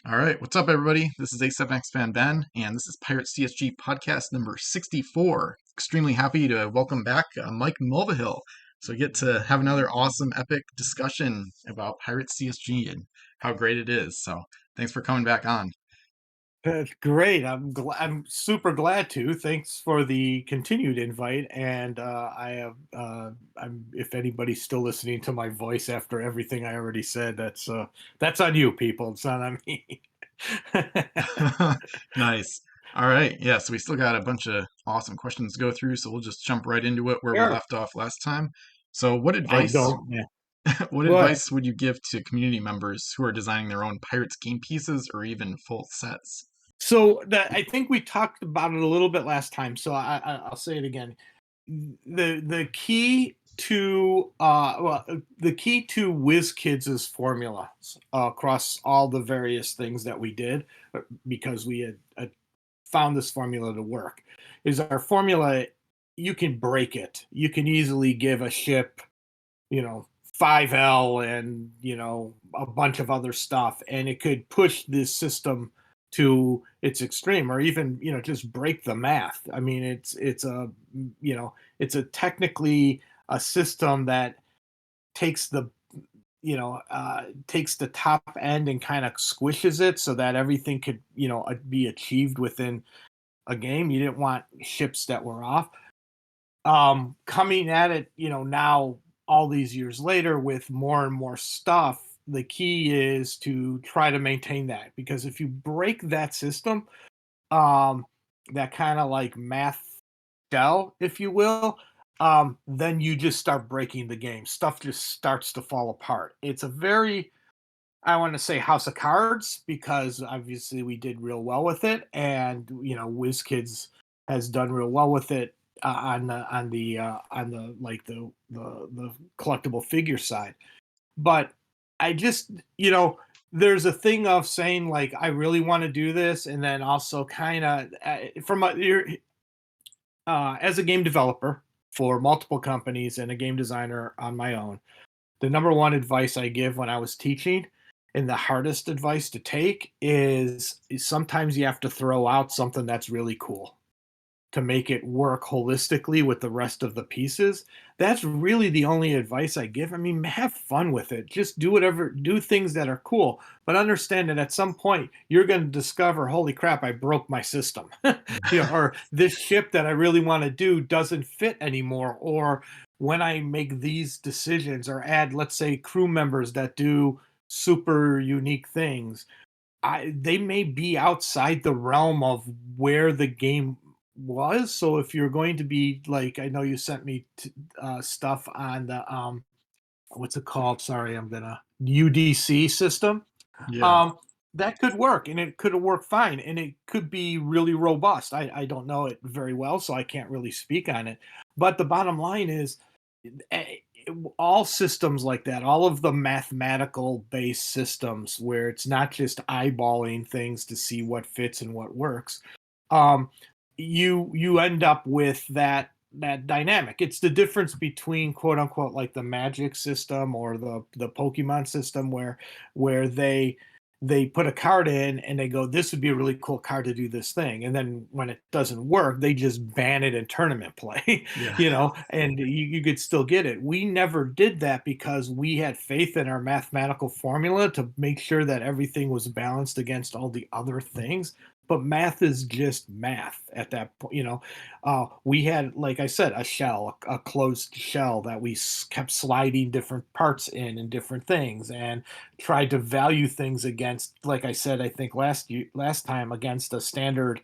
All right, what's up, everybody? This is A7X Fan Ben, and this is Pirate CSG podcast number 64. Extremely happy to welcome back Mike Mulvihill. So we get to have another awesome, epic discussion about Pirate CSG and how great it is. So thanks for coming back on. That's great. I'm super glad to. Thanks for the continued invite. And I have I'm if anybody's still listening to my voice after everything I already said, that's on you, people. It's not on me. Nice. All right, yeah, so we still got a bunch of awesome questions to go through, so we'll just jump right into it where we Sure. left off last time. So what I advice don't. Yeah. what Go ahead. advice would you give to community members who are designing their own Pirates game pieces or even full sets? So that I think we talked about it a little bit last time. So I'll say it again. The key to the key to WizKids' formulas across all the various things that we did, because we had found this formula to work, is our formula. You can break it. You can easily give a ship, 5L and a bunch of other stuff, and it could push this system to its extreme, or even just break the math. I mean, it's a technically a system that takes the top end and kind of squishes it so that everything could be achieved within a game. You didn't want ships that were off. Coming at it, now all these years later with more and more stuff, the key is to try to maintain that, because if you break that system, um, that kind of like math shell, if you will, then you just start breaking the game. Stuff just starts to fall apart. It's a very, I want to say, house of cards, because obviously we did real well with it, and WizKids has done real well with it on the like the collectible figure side. But I just there's a thing of saying, like, I really want to do this, and then also kind of as a game developer for multiple companies and a game designer on my own. The number one advice I give when I was teaching, and the hardest advice to take, is sometimes you have to throw out something that's really cool to make it work holistically with the rest of the pieces. That's really the only advice I give. I mean, have fun with it. Just do things that are cool, but understand that at some point you're going to discover, holy crap, I broke my system. Or this ship that I really want to do doesn't fit anymore. Or when I make these decisions or add, let's say, crew members that do super unique things, they may be outside the realm of where the game was. So if you're going to be like, I know you sent me stuff on the what's it called? Sorry, I'm gonna UDC system. Yeah. Um, that could work, and it could work fine, and it could be really robust. I don't know it very well, so I can't really speak on it. But the bottom line is, eh, all systems like that, all of the mathematical based systems where it's not just eyeballing things to see what fits and what works, um, you end up with that dynamic. It's the difference between, quote unquote, like the magic system or the Pokemon system, where they put a card in and they go, this would be a really cool card to do this thing, and then when it doesn't work, they just ban it in tournament play. Yeah. And you could still get it. We never did that because we had faith in our mathematical formula to make sure that everything was balanced against all the other things. But math is just math at that point. We had, like I said, a shell, a closed shell that we kept sliding different parts in and different things, and tried to value things against, like I said, I think last time, against a standard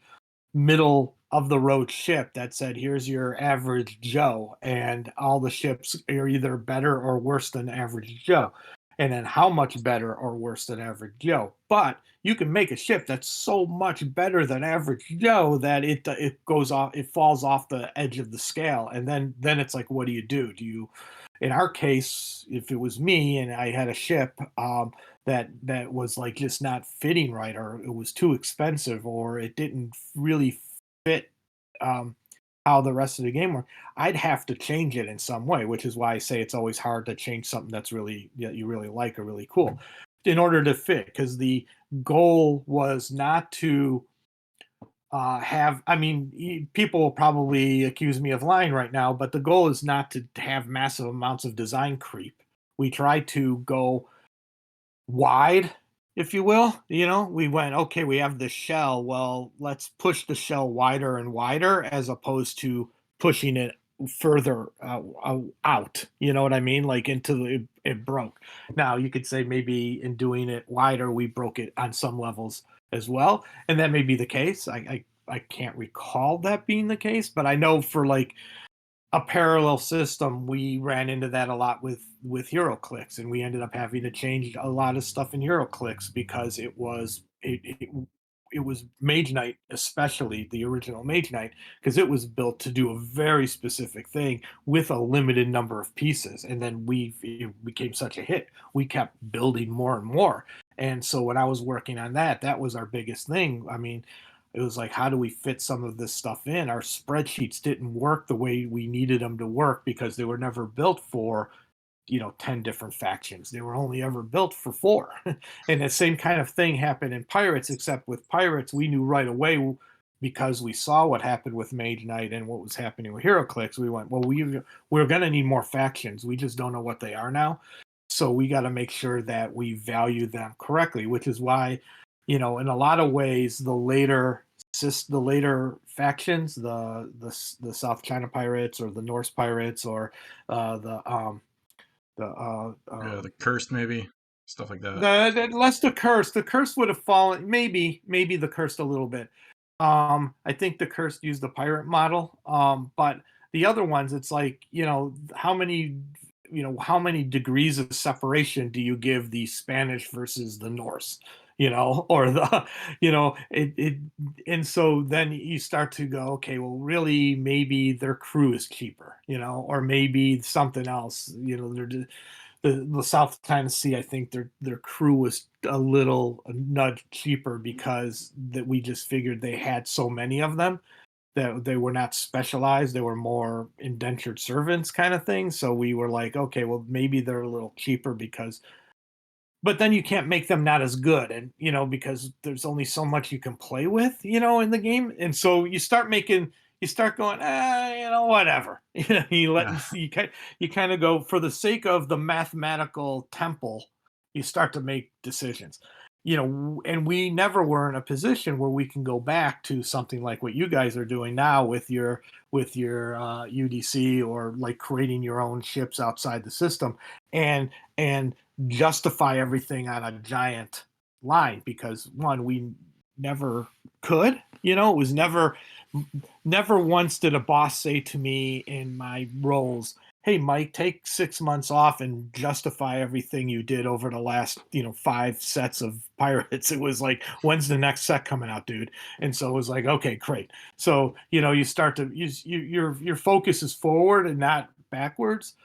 middle of the road ship that said, here's your average Joe, and all the ships are either better or worse than average Joe. And then how much better or worse than average Joe. But you can make a ship that's so much better than average Joe that it falls off the edge of the scale. And then it's like, what do you do? In our case, if it was me and I had a ship, that was like just not fitting right, or it was too expensive, or it didn't really fit um, how the rest of the game worked, I'd have to change it in some way. Which is why I say it's always hard to change something that you really like or really cool. in order to fit, because the goal was not to have, I mean, people will probably accuse me of lying right now, but the goal is not to have massive amounts of design creep. We try to go wide, if you will. We went, okay, we have the shell. Well, let's push the shell wider and wider as opposed to pushing it further out. You know what I mean? Like into it broke. Now, you could say maybe in doing it wider, we broke it on some levels as well. And that may be the case. I can't recall that being the case, but I know for like a parallel system, we ran into that a lot with HeroClix, and we ended up having to change a lot of stuff in HeroClix because it was Mage Knight, especially the original Mage Knight, because it was built to do a very specific thing with a limited number of pieces. And then it became such a hit, we kept building more and more. And so when I was working on that, that was our biggest thing. I mean, it was like, how do we fit some of this stuff in? Our spreadsheets didn't work the way we needed them to work because they were never built for 10 different factions. They were only ever built for 4. And the same kind of thing happened in Pirates, except with Pirates we knew right away, because we saw what happened with Mage Knight and what was happening with HeroClix. We went, well, we're going to need more factions. We just don't know what they are now, so we got to make sure that we value them correctly, which is why, in a lot of ways, the later factions, the South China Pirates or the Norse Pirates or The cursed, maybe stuff like that. less the curse would have fallen, maybe the cursed a little bit. I think the cursed used the pirate model, but the other ones, it's like, how many degrees of separation do you give the Spanish versus the Norse, or the, and so then you start to go, okay, well, really, maybe their crew is cheaper, or maybe something else, they're the South China Sea. I think their crew was a nudge cheaper because that we just figured they had so many of them that they were not specialized. They were more indentured servants kind of thing. So we were like, okay, well, maybe they're a little cheaper because, but then you can't make them not as good. And, because there's only so much you can play with, in the game. And so you start going, whatever. Yeah. You kind of go, for the sake of the mathematical temple, you start to make decisions. And we never were in a position where we can go back to something like what you guys are doing now with your UDC, or like creating your own ships outside the system and justify everything on a giant line, because one, we never could. It was never once did a boss say to me in my roles, hey, Mike, take 6 months off and justify everything you did over the last 5 sets of Pirates. It was like, when's the next set coming out, dude? And so it was like, okay, great. So you start to your focus is forward and not backwards.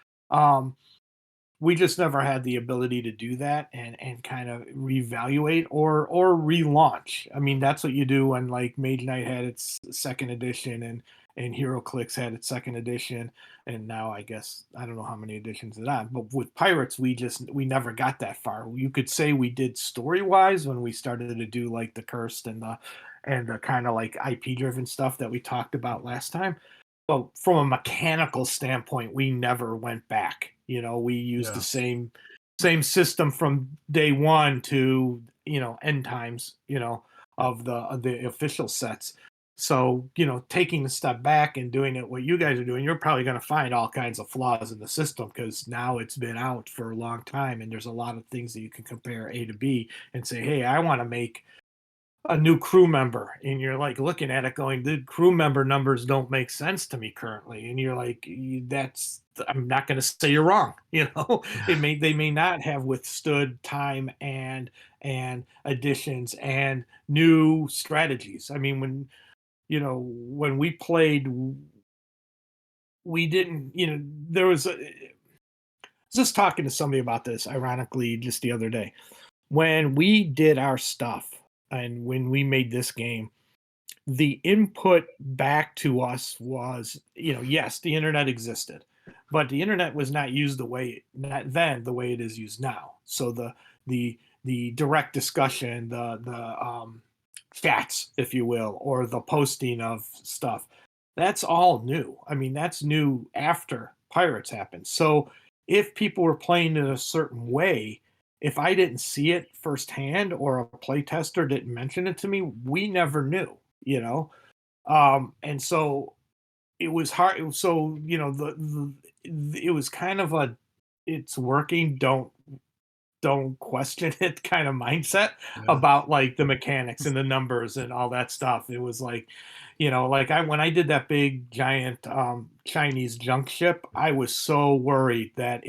We just never had the ability to do that and kind of reevaluate or relaunch. I mean, that's what you do when like Mage Knight had its second edition and HeroClix had its second edition, and now I guess I don't know how many editions it on. But with Pirates, we never got that far. You could say we did story wise when we started to do like the Cursed and the kind of like IP driven stuff that we talked about last time. Well, from a mechanical standpoint, we never went back. We used the Yeah. same system from day one to end times, of the official sets. So taking a step back and doing it what you guys are doing, you're probably going to find all kinds of flaws in the system because now it's been out for a long time, and there's a lot of things that you can compare A to B and say, hey, I want to make a new crew member, and you're like looking at it going, the crew member numbers don't make sense to me currently, and you're like, that's, I'm not going to say you're wrong. They may not have withstood time and additions and new strategies. I mean, when we played, we didn't, there was just talking to somebody about this ironically just the other day. When we did our stuff and when we made this game, the input back to us was, yes, the internet existed, but the internet was not used the way, not then, the way it is used now. So the the direct discussion, the chats, if you will, or the posting of stuff. That's all new. I mean, that's new after Pirates happened. So if people were playing in a certain way, if I didn't see it firsthand or a playtester didn't mention it to me, we never knew, you know? And so it was hard. So, it was kind of a, it's working, don't question it kind of mindset Yeah. about like the mechanics and the numbers and all that stuff. It was like, like I when I did that big giant Chinese junk ship, I was so worried that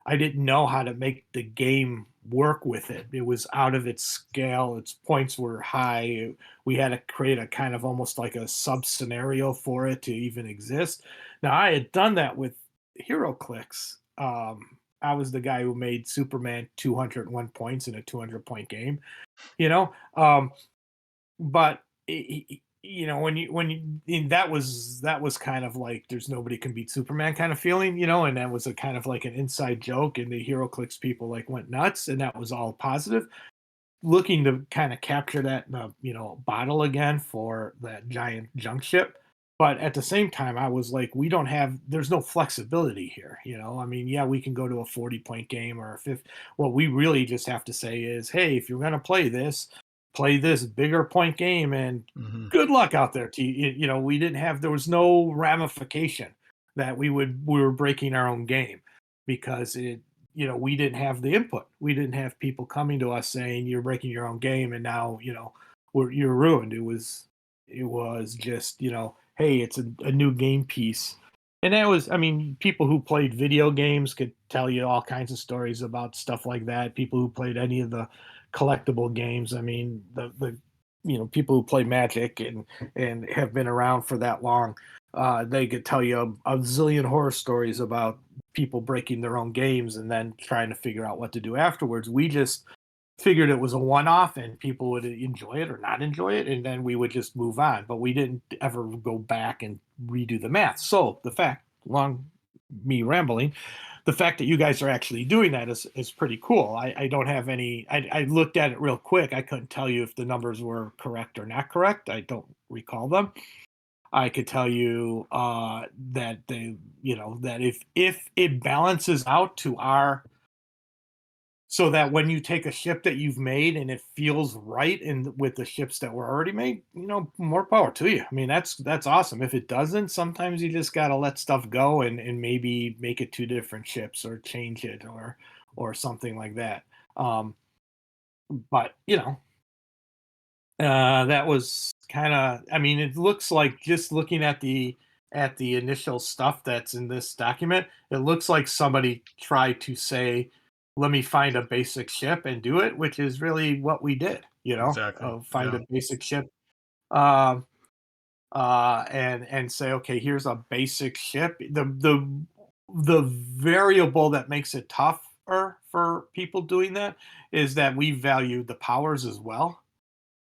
I didn't know how to make the game work with it. It was out of its scale. Its points were high. We had to create a kind of almost like a sub scenario for it to even exist. Now I had done that with Hero Clicks. I was the guy who made Superman 201 points in a 200-point game, you know. But and that was kind of like there's nobody can beat Superman kind of feeling, and that was a kind of like an inside joke, and the HeroClix people like went nuts, and that was all positive. Looking to kind of capture that in a bottle again for that giant junk ship. But at the same time, I was like, there's no flexibility here. I mean, yeah, we can go to a 40-point game or a fifth. What we really just have to say is, hey, if you're going to play this bigger point game, and Hmm. good luck out there. We didn't have, there was no ramification that we were breaking our own game because we didn't have the input. We didn't have people coming to us saying you're breaking your own game, and now you're ruined. It was just hey, it's a new game piece. And that was, I mean, people who played video games could tell you all kinds of stories about stuff like that. People who played any of the collectible games, I mean, the people who play Magic and have been around for that long, they could tell you a zillion horror stories about people breaking their own games and then trying to figure out what to do afterwards. We just figured it was a one-off and people would enjoy it or not enjoy it, and then we would just move on. But we didn't ever go back and redo the math. So the fact, long me rambling, the fact that you guys are actually doing that is pretty cool. I don't have any. I looked at it real quick. I couldn't tell you if the numbers were correct or not correct. I don't recall them. I could tell you that that if it balances out to our, so that when you take a ship that you've made and it feels right and with the ships that were already made, more power to you. I mean, that's awesome. If it doesn't, sometimes you just gotta let stuff go and maybe make it two different ships or change it or something like that. But that was kind of, I mean, it looks like, just looking at the initial stuff that's in this document, it looks like somebody tried to say, let me find a basic ship and do it, which is really what we did, Exactly. find Yeah. a basic ship, um, and say, okay, here's a basic ship. The variable that makes it tougher for people doing that is that we value the powers as well.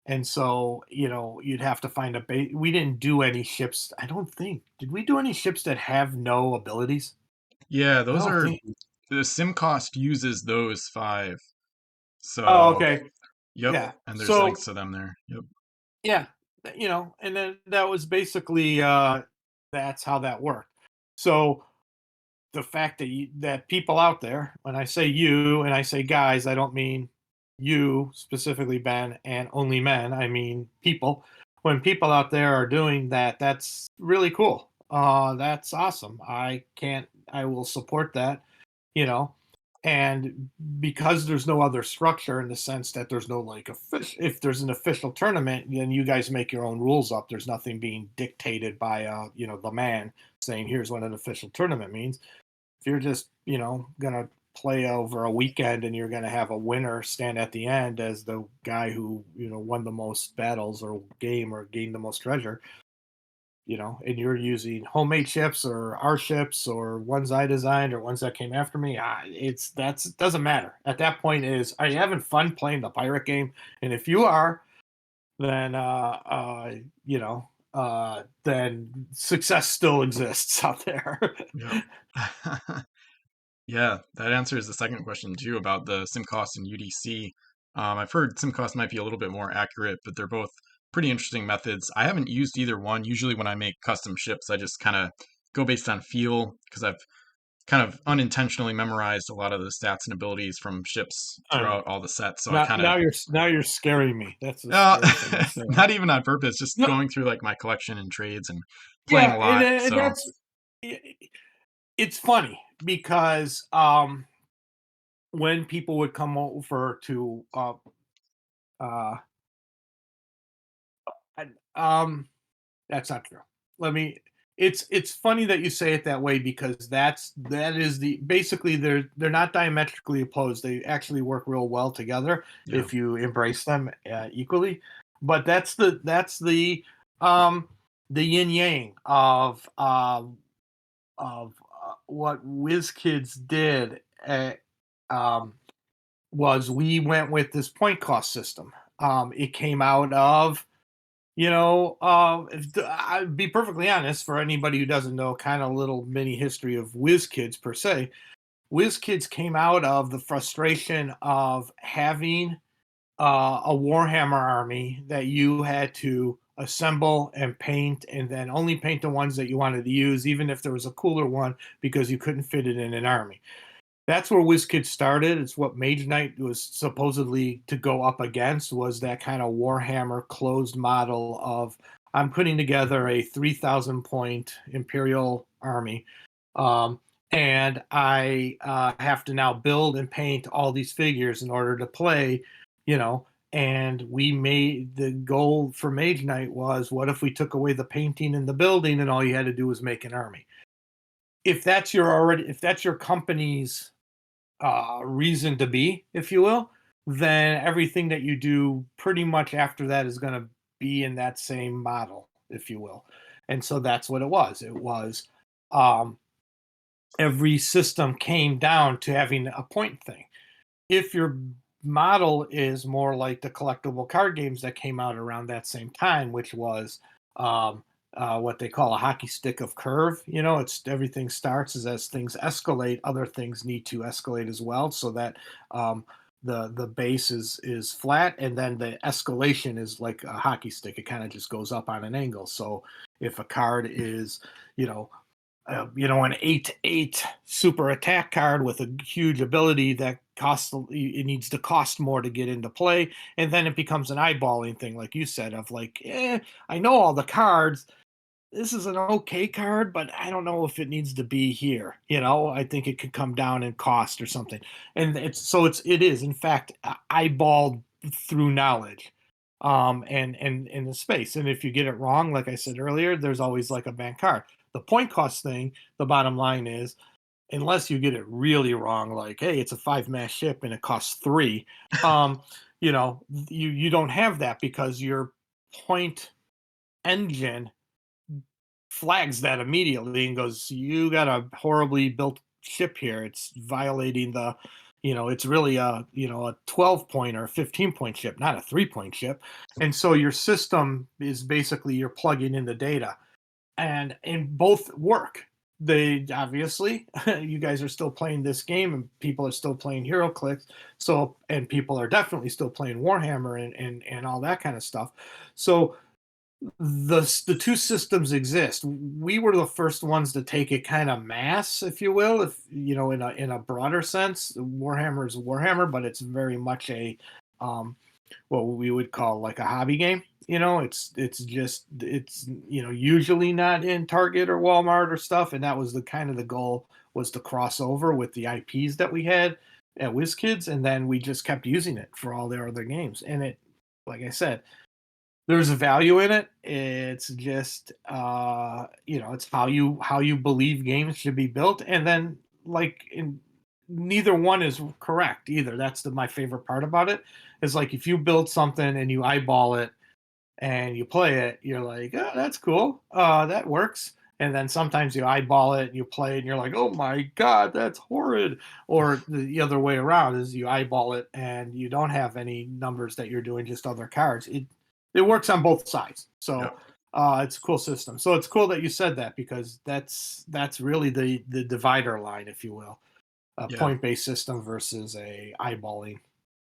And so, you'd have to find a base. We didn't do any ships. I don't think. Did we do any ships that have no abilities? Yeah, I those don't are think. the sim cost uses those five. Oh, So, okay. yep, Yeah. and there's So, links to them there. Yep. yeah, and then that was basically that's how that worked. So the fact that people out there, when I say you and I say guys, I don't mean you specifically, Ben, and only men. I mean people. When people out there are doing that, that's really cool. That's awesome. I will support that. You know, and because there's no other structure, in the sense that there's no like if there's an official tournament, then you guys make your own rules up. There's nothing being dictated by the man saying here's what an official tournament means. If you're just gonna play over a weekend and you're gonna have a winner stand at the end as the guy who won the most battles or gained the most treasure, and you're using homemade ships or our ships or ones I designed or ones that came after me, it doesn't matter. At that point, are you having fun playing the pirate game? And if you are, then then success still exists out there. Yep. Yeah, that answers the second question too about the SimCost and UDC. I've heard SimCost might be a little bit more accurate, but they're both pretty interesting methods. I haven't used either one. Usually, when I make custom ships, I just kind of go based on feel because I've kind of unintentionally memorized a lot of the stats and abilities from ships Um, throughout all the sets. So I now, kind of, now you're scaring me. That's a uh, scary thing to say. not even on purpose, just No, going through like my collection and trades and playing yeah, a and, lot. and So that's it's funny because when people would come over to uh, I- um, that's not true. Let me. It's funny that you say it that way because that is the basically they're not diametrically opposed. They actually work real well together yeah, if you embrace them equally. But um the yin yang of what WizKids did. Um, was we went with this point cost system. It came out of I'd be perfectly honest for anybody who doesn't know, kind of little mini history of WizKids per se. WizKids came out of the frustration of having a Warhammer army that you had to assemble and paint, and then only paint the ones that you wanted to use, even if there was a cooler one, because you couldn't fit it in an army. That's where WizKids started. It's what Mage Knight was supposedly to go up against, was that kind of Warhammer closed model of I'm putting together a 3,000 point Imperial army. Um, and I have to now build and paint all these figures in order to play, you know. And we made the goal for Mage Knight was, what if we took away the painting and the building and all you had to do was make an army? If that's your company's reason to be, if you will, then everything that you do pretty much after that is going to be in that same model, if you will. And so that's what it was. It was um, every system came down to having a point thing. If your model is more like the collectible card games that came out around that same time, which was what they call a hockey stick of curve. It's everything starts as things escalate, other things need to escalate as well, so that um, the base is flat, and then the escalation is like a hockey stick. It kind of just goes up on an angle. So if a card is, you know, an 8/8 super attack card with a huge ability that costs, it needs to cost more to get into play, and then it becomes an eyeballing thing, like you said, of like, I know all the cards. This is an okay card, but I don't know if it needs to be here. I think it could come down in cost or something. And it is in fact eyeballed through knowledge, and in the space. And if you get it wrong, like I said earlier, there's always like a bad card. The point cost thing, the bottom line is, unless you get it really wrong, like, hey, it's a 5 mass ship and it costs 3, you don't have that because your point engine flags that immediately and goes, you got a horribly built ship here. It's violating it's really a 12 point or a 15 point ship, not a 3 point ship. And so your system is basically, you're plugging in the data, and both work. They obviously, you guys are still playing this game, and people are still playing HeroClix. So, and people are definitely still playing Warhammer and all that kind of stuff. So the two systems exist. We were the first ones to take it kind of mass, if you will, if in a broader sense. Warhammer is Warhammer, but it's very much a what we would call like a hobby game. It's usually not in Target or Walmart or stuff, and that was the kind of the goal, was to cross over with the IPs that we had at WizKids, and then we just kept using it for all their other games. And it, like I said, there's a value in it. It's just it's how you believe games should be built, and then neither one is correct either. That's my favorite part about it. Is like, if you build something and you eyeball it and you play it, you're like, oh, that's cool. That works. And then sometimes you eyeball it and you play it and you're like, oh my God, that's horrid. Or the other way around is you eyeball it and you don't have any numbers that you're doing, just other cards. It works on both sides. yeah. So it's a cool system. So it's cool that you said that, because that's really the divider line, if you will. a Yeah. point-based system versus a eyeballing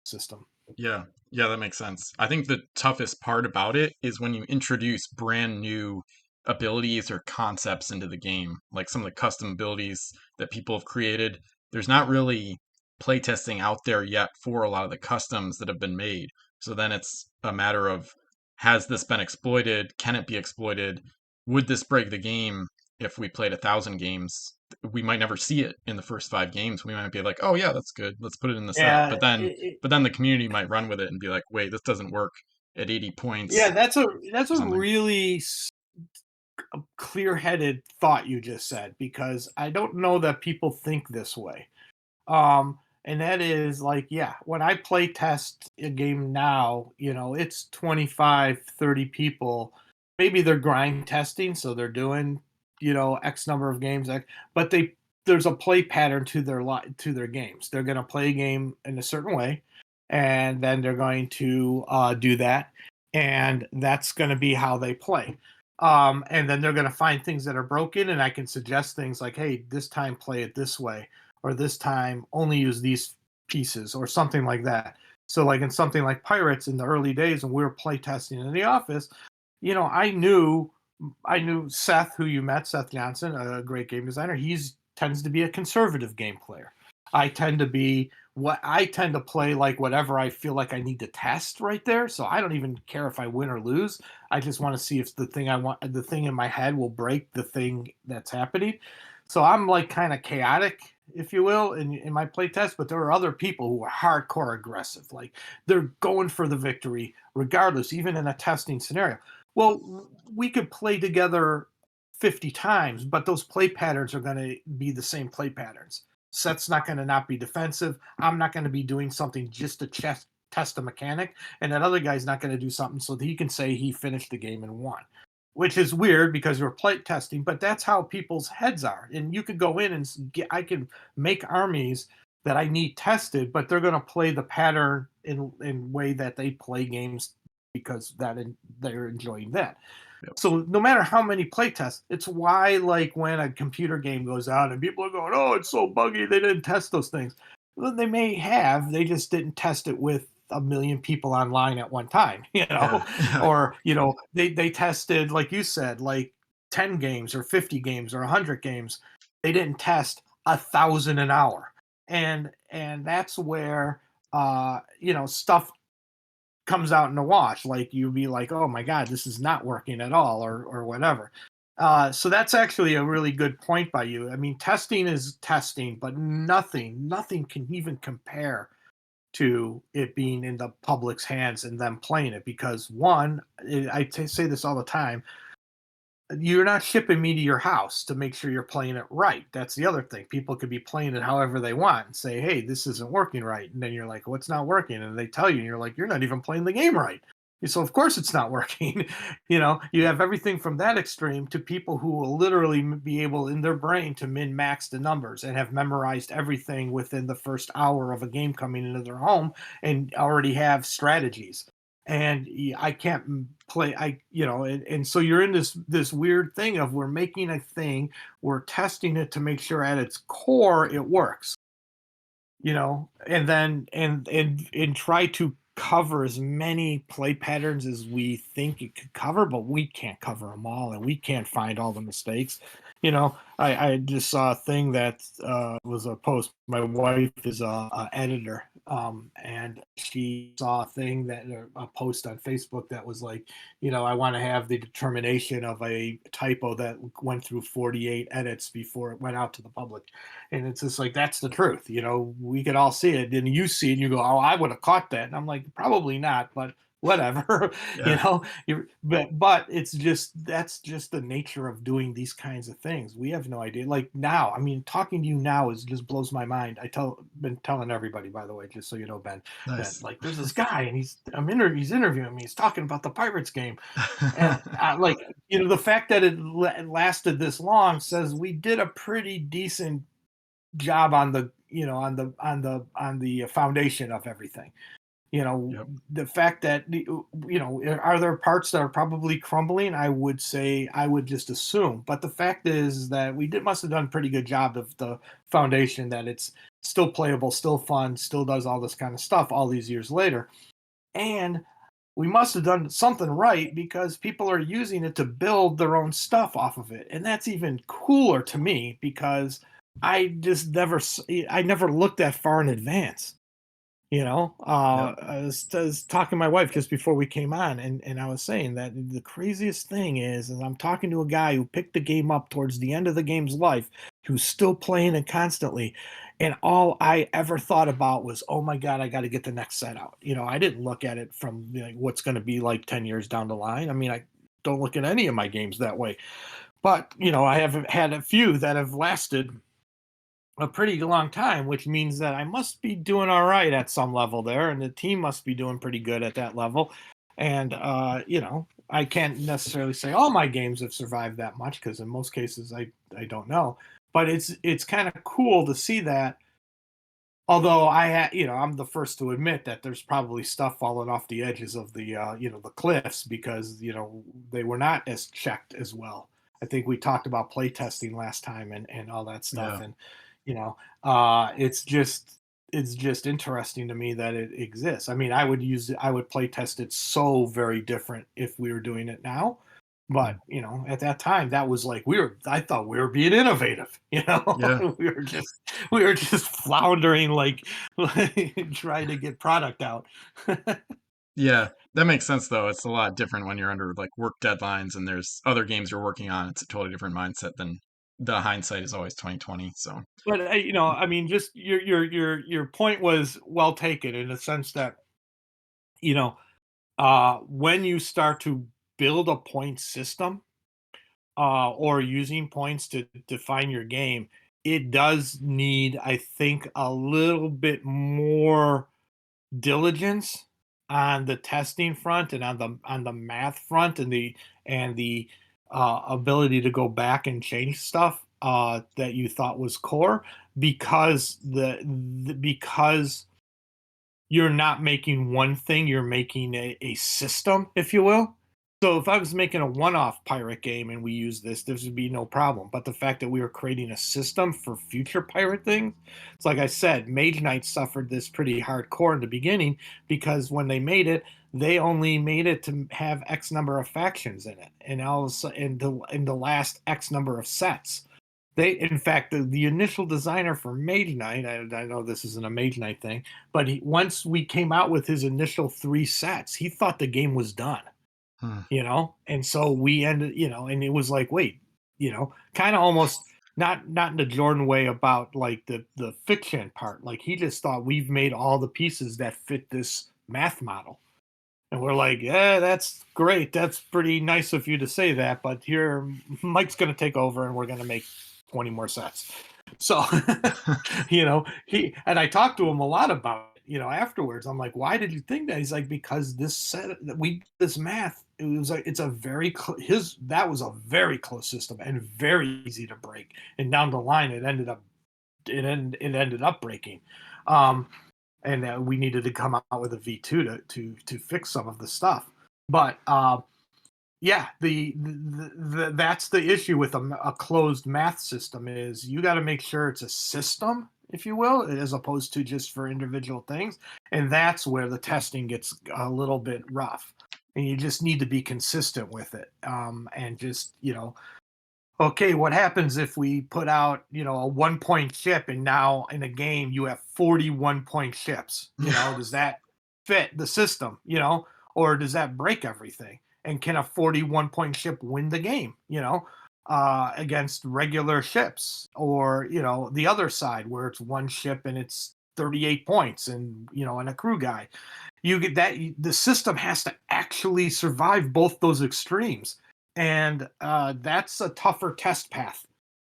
system. Yeah, yeah, that makes sense. I think the toughest part about it is when you introduce brand new abilities or concepts into the game, like some of the custom abilities that people have created. There's not really playtesting out there yet for a lot of the customs that have been made. So then it's a matter of, has this been exploited? Can it be exploited? Would this break the game if we played 1,000 games? We might never see it in the first 5 games. We might be like, oh yeah, that's good. Let's put it in the set. Yeah, But then the community might run with it and be like, wait, this doesn't work at 80 yeah, points that's or a something. really clear-headed thought you just said, because I don't know that people think this way. And that is like, yeah, when I play test a game now, it's 25, 30 people. Maybe they're grind testing, so they're doing, X number of games, but there's a play pattern to their games. They're going to play a game in a certain way, and then they're going to do that, and that's going to be how they play. And then they're going to find things that are broken, and I can suggest things like, hey, this time play it this way, or this time only use these pieces, or something like that. So like in something like Pirates in the early days when we were play testing in the office, I knew Seth, who you met, Seth Johnson, a great game designer. He's tends to be a conservative game player. I tend to play like whatever I feel like I need to test right there. So I don't even care if I win or lose. I just want to see if the thing in my head will break the thing that's happening. So I'm like kind of chaotic, if you will, in my play test. But there are other people who are hardcore aggressive. Like they're going for the victory regardless, even in a testing scenario. Well, we could play together 50 times, but those play patterns are going to be the same play patterns. Set's not going to not be defensive. I'm not going to be doing something just to test a mechanic, and that other guy's not going to do something so that he can say he finished the game and won, which is weird because we're play testing, but that's how people's heads are. And you could go in and I can make armies that I need tested, but they're going to play the pattern in way that they play games because they're enjoying that. Yep. So no matter how many playtests, it's why like when a computer game goes out and people are going, "Oh, it's so buggy," they didn't test those things. Well, they may have, they just didn't test it with a million people online at one time, Yeah. Yeah. or they tested, like you said, like 10 games or 50 games or 100 games. They didn't test 1,000 an hour, and that's where stuff comes out in the wash. Like you'd be like, oh my God, this is not working at all, or whatever. So that's actually a really good point by you. I mean, testing is testing, but nothing can even compare to it being in the public's hands and them playing it. Because one, say this all the time, you're not shipping me to your house to make sure you're playing it right. That's the other thing. People could be playing it however they want and say, hey, this isn't working right. And then you're like, what's not working? And they tell you, and you're like, you're not even playing the game right. So of course it's not working. You have everything from that extreme to people who will literally be able in their brain to min max the numbers and have memorized everything within the first hour of a game coming into their home and already have strategies. And I can't play. And so you're in this weird thing of, we're making a thing, we're testing it to make sure at its core it works, and then and try to cover as many play patterns as we think it could cover, but we can't cover them all, and we can't find all the mistakes. I just saw a thing that was a post. My wife is a editor, and she saw a thing that a post on Facebook that was like, I want to have the determination of a typo that went through 48 edits before it went out to the public. And it's just like, that's the truth. We could all see it, and you see it and you go, oh, I would have caught that. And I'm like, probably not, but whatever. Yeah. But that's just the nature of doing these kinds of things. We have no idea. Like now, I mean, talking to you now just blows my mind. Been telling everybody, by the way, just so you know, Ben, that Nice. like there's this guy and he's interviewing me. He's talking about the Pirates game, and like, the fact that it lasted this long says we did a pretty decent job on the foundation of everything. You know, Yep. the fact that, are there parts that are probably crumbling? I would say, I would just assume. But the fact is that must have done a pretty good job of the foundation, that it's still playable, still fun, still does all this kind of stuff all these years later. And we must have done something right, because people are using it to build their own stuff off of it. And that's even cooler to me, because I never looked that far in advance. Yep. I was talking to my wife just before we came on, and I was saying that the craziest thing is I'm talking to a guy who picked the game up towards the end of the game's life, who's still playing it constantly, and all I ever thought about was, oh my god, I got to get the next set out. I didn't look at it from, like, what's going to be like 10 years down the line. I mean, I don't look at any of my games that way, but I have had a few that have lasted a pretty long time, which means that I must be doing all right at some level there, and the team must be doing pretty good at that level. And I can't necessarily say all my games have survived that much, because in most cases I don't know. But it's kind of cool to see that. Although I'm the first to admit that there's probably stuff falling off the edges of the cliffs, because they were not as checked as well. I think we talked about playtesting last time, and all that stuff, Yeah. and you know, it's just interesting to me that it exists. I mean, I would play test it so very different if we were doing it now. But Mm. at that time, that was like, I thought we were being innovative. Yeah. We were just floundering, like trying to get product out. Yeah. That makes sense though. It's a lot different when you're under like work deadlines and there's other games you're working on. It's a totally different mindset than the hindsight is always 2020. So But I mean, just your point was well taken, in the sense that you know when you start to build a point system, or using points to define your game, it does need, I think, a little bit more diligence on the testing front, and on the math front, and the ability to go back and change stuff that you thought was core, because because you're not making one thing, you're making a system, if you will. So if I was making a one-off pirate game and we use this would be no problem. But the fact that we were creating a system for future pirate things, it's like I said, Mage Knight suffered this pretty hardcore in the beginning, because when they made it, they only made it to have X number of factions in it, and all of a sudden, in the last X number of sets. In fact, the initial designer for Mage Knight, I know this isn't a Mage Knight thing, but once we came out with his initial 3 sets, he thought the game was done. hmm. And so we ended, and it was like, wait, kind of almost not in the Jordan way about like the fiction part. Like, he just thought we've made all the pieces that fit this math model. And we're like, yeah, that's great. That's pretty nice of you to say that. But here, Mike's going to take over, and we're going to make 20 more sets. So, and I talked to him a lot about it, afterwards. I'm like, why did you think that? He's like, because this math, it was like, that was a very close system and very easy to break. And down the line, it ended up breaking. And we needed to come out with a V2 to fix some of the stuff. But yeah, that's the issue with a closed math system, is you got to make sure it's a system, if you will, as opposed to just for individual things. And that's where the testing gets a little bit rough. And you just need to be consistent with it. And just, okay, what happens if we put out, a 1 point ship, and now in a game you have 41 point ships? Does that fit the system, or does that break everything? And can a 41 point ship win the game, against regular ships? Or, the other side, where it's one ship and it's 38 points, and a crew guy. You get that the system has to actually survive both those extremes, and that's a tougher test path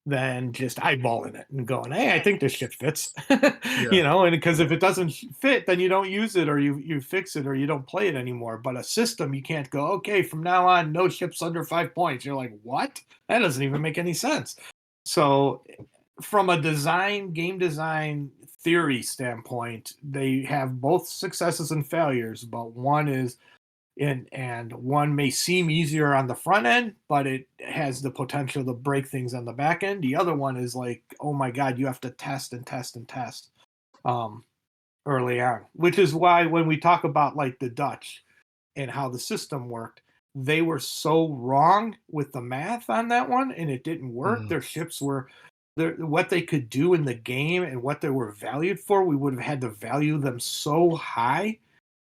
than just eyeballing it and going, hey, I think this ship fits. Yeah. And because if it doesn't fit, then you don't use it, or you fix it, or you don't play it anymore. But a system, you can't go, okay, from now on, no ships under 5 points. You're like, what? That doesn't even make any sense. So from a game design theory standpoint, they have both successes and failures, but one is and one may seem easier on the front end, but it has the potential to break things on the back end. The other one is like, oh my God, you have to test and test and test um, early on, which is why when we talk about like the Dutch and how the system worked, they were so wrong with the math on that one, and it didn't work. Mm, Their ships were what they could do in the game and what they were valued for. We would have had to value them so high,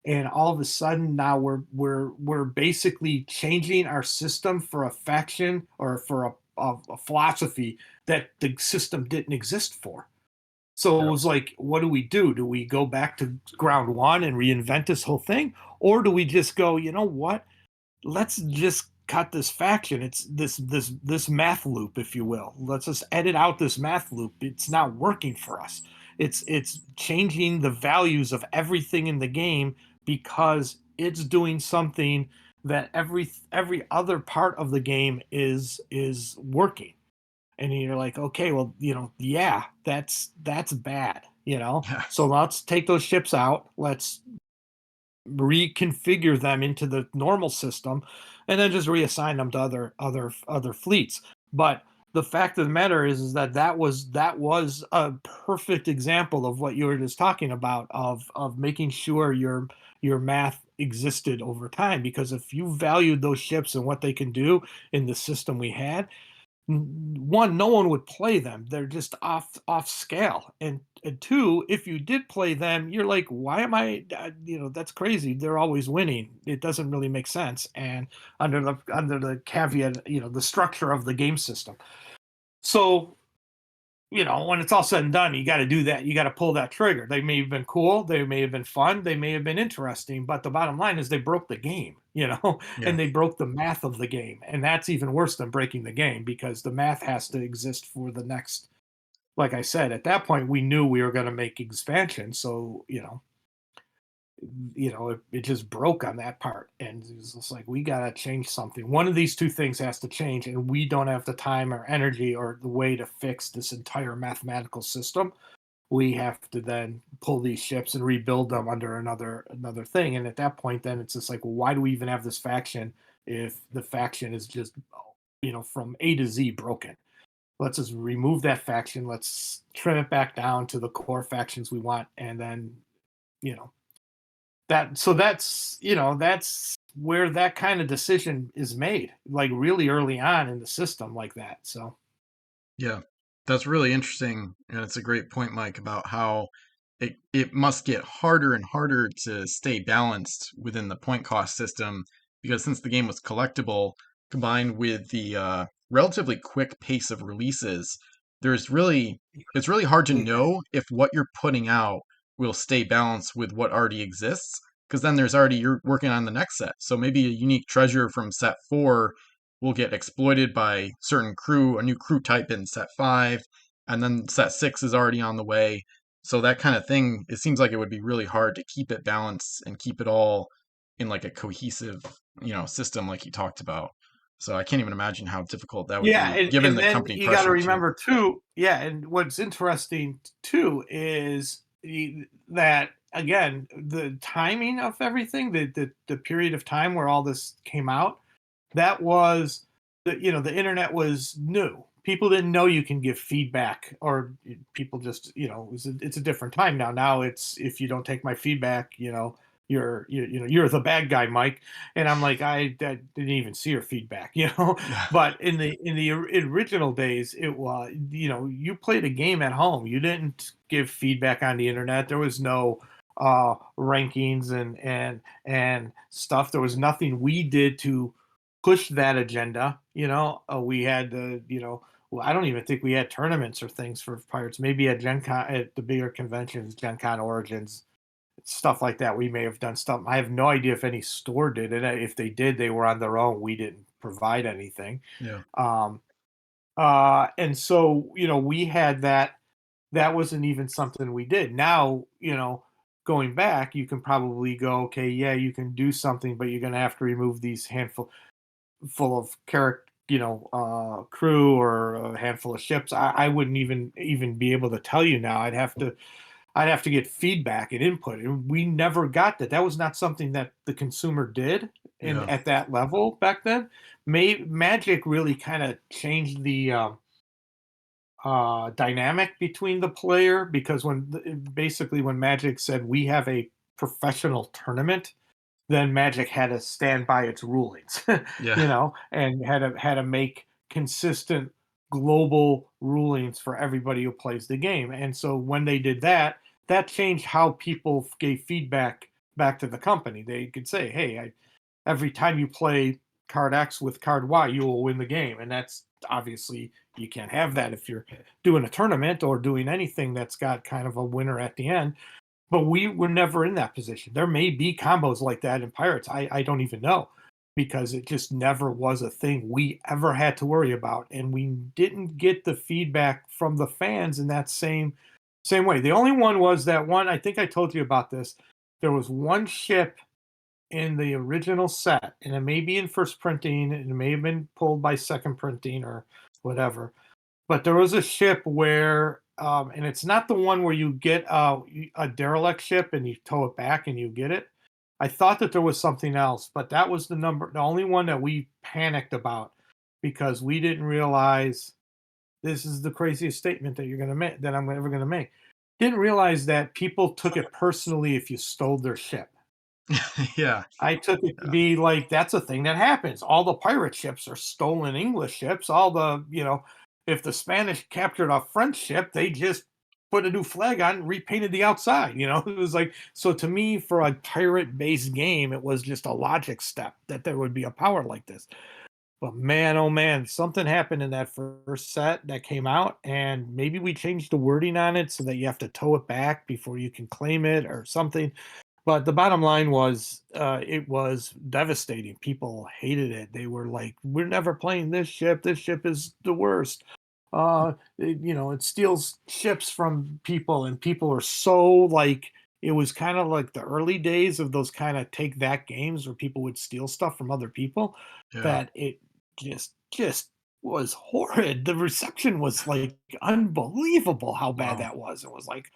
and all of a sudden now we're basically changing our system for a faction or for a philosophy that the system didn't exist for. So it yeah. was like, what do we do? Do we go back to ground one and reinvent this whole thing? Or do we just go, you know what? Let's just cut this faction. It's this math loop, if you will. Let's just edit out this math loop. It's not working for us. It's changing the values of everything in the game because it's doing something that every other part of the game is working. And you're like, okay, well, yeah, that's bad. Yeah. So let's take those ships out. Let's reconfigure them into the normal system, and then just reassign them to other fleets. But the fact of the matter is that that was a perfect example of what you were just talking about of making sure your math existed over time. Because if you valued those ships and what they can do in the system we had, one, no one would play them. They're just off scale. And two, if you did play them, you're like, why am I? That's crazy. They're always winning. It doesn't really make sense. And under the caveat, the structure of the game system. So when it's all said and done, you got to do that. You got to pull that trigger. They may have been cool. They may have been fun. They may have been interesting. But the bottom line is they broke the game, Yeah. and they broke the math of the game. And that's even worse than breaking the game because the math has to exist for the next. Like I said, at that point, we knew we were going to make expansion. So, it just broke on that part, and it's just like we got to change something. One of these two things has to change, and we don't have the time or energy or the way to fix this entire mathematical system. We have to then pull these ships and rebuild them under another thing. And at that point, then it's just like, well, why do we even have this faction if the faction is just from A to Z broken? Let's just remove that faction. Let's trim it back down to the core factions we want, and then you know that's where that kind of decision is made, like really early on in the system like that. So Yeah, that's really interesting, and it's a great point, Mike, about how it must get harder and harder to stay balanced within the point cost system because since the game was collectible, combined with the relatively quick pace of releases, there's really it's really hard to yeah. know if what you're putting out will stay balanced with what already exists because then there's already you're working on the next set. So maybe a unique treasure from set 4 will get exploited by certain crew, a new crew type in set 5, and then set 6 is already on the way. So that kind of thing, it seems like it would be really hard to keep it balanced and keep it all in like a cohesive, system like you talked about. So I can't even imagine how difficult that would Yeah, be and given and the then company you got to pressure too. remember too. Yeah, and what's interesting too is that again the timing of everything, the period of time where all this came out, that was the internet was new. People didn't know you can give feedback, or people just it's a different time now. Now it's if you don't take my feedback, you're the bad guy, Mike. And I'm like, I didn't even see your feedback, Yeah. But in the original days, it was you played a game at home. You didn't give feedback on the internet. There was no rankings and stuff. There was nothing we did to push that agenda. We had well, I don't even think we had tournaments or things for Pirates. Maybe at Gen Con, at the bigger conventions, Gen Con Origins, stuff like that. We may have done stuff. I have no idea if any store did it. If they did, they were on their own. We didn't provide anything. Yeah. Um, and so, we had that. That wasn't even something we did. Now, going back, you can probably go, okay, yeah, you can do something, but you're going to have to remove these handful full of character, crew or a handful of ships. I wouldn't even be able to tell you now. I'd have to I'd have to get feedback and input, and we never got that. That was not something that the consumer did in Yeah. at that level back then. Magic really kind of changed the dynamic between the player, because basically when Magic said we have a professional tournament, then Magic had to stand by its rulings, Yeah. and had to make consistent global rulings for everybody who plays the game. And so when they did that, that changed how people gave feedback back to the company. They could say, "Hey, every time you play card X with card Y, you will win the game." And that's obviously, you can't have that if you're doing a tournament or doing anything that's got kind of a winner at the end. But we were never in that position. There may be combos like that in Pirates. I don't even know, because it just never was a thing we ever had to worry about, and we didn't get the feedback from the fans in that same way. The only one was that one. I think I told you about this. There was one ship in the original set, and it may be in first printing, and it may have been pulled by second printing or whatever. But there was a ship where, and it's not the one where you get a derelict ship and you tow it back and you get it. I thought that there was something else, but that was the only one that we panicked about, because we didn't realize, this is the craziest statement that you're going to make, that I'm ever going to make. Didn't realize that people took it personally if you stole their ship. Yeah. I took it to Yeah. be like, that's a thing that happens. All the pirate ships are stolen English ships. All the, if the Spanish captured a French ship, they just put a new flag on and repainted the outside. It was like, so to me, for a pirate based game, it was just a logic step that there would be a power like this. But man, oh man, something happened in that first set that came out, and maybe we changed the wording on it so that you have to tow it back before you can claim it or something. But the bottom line was, it was devastating. People hated it. They were like, "We're never playing this ship. This ship is the worst." It steals ships from people, and people are so like. It was kind of like the early days of those kind of take that games where people would steal stuff from other people. Yeah. That it just was horrid. The reception was like unbelievable how bad Wow. that was. It was like,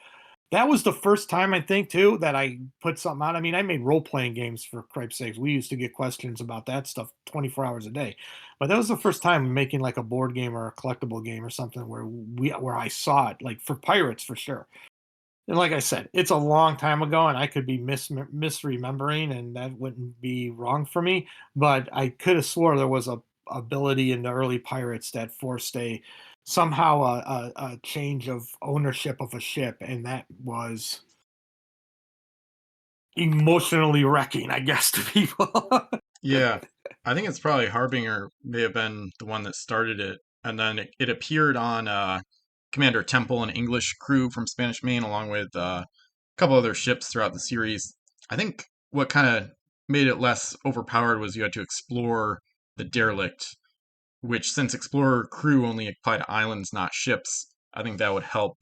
that was the first time, I think, too, that I put something out. I mean, I made role-playing games, for cripe's sakes. We used to get questions about that stuff 24 hours a day. But that was the first time making like a board game or a collectible game or something where I saw it, like for pirates for sure. And like I said, it's a long time ago, and I could be misremembering, and that wouldn't be wrong for me. But I could have swore there was a ability in the early pirates that forced somehow a change of ownership of a ship, and that was emotionally wrecking, I guess, to people. Yeah. I think it's probably Harbinger may have been the one that started it. And then it appeared on Commander Temple, an English crew from Spanish Main, along with a couple other ships throughout the series. I think what kind of made it less overpowered was you had to explore the derelict, which, since Explorer crew only apply to islands, not ships, I think that would help.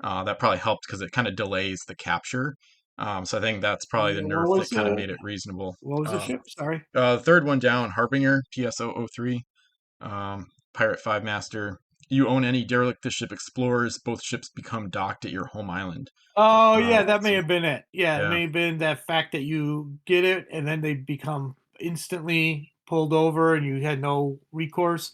That probably helped because it kind of delays the capture. So I think that's probably the nerf what that was kind of the made it reasonable. what was the ship? Sorry. Third one down, Harbinger, PSO03, Pirate 5 Master. You own any derelict ship explorers, both ships become docked at your home island. Oh yeah, that may So, have been it. Yeah, it yeah, may have been that fact that you get it and then they become instantly pulled over and you had no recourse.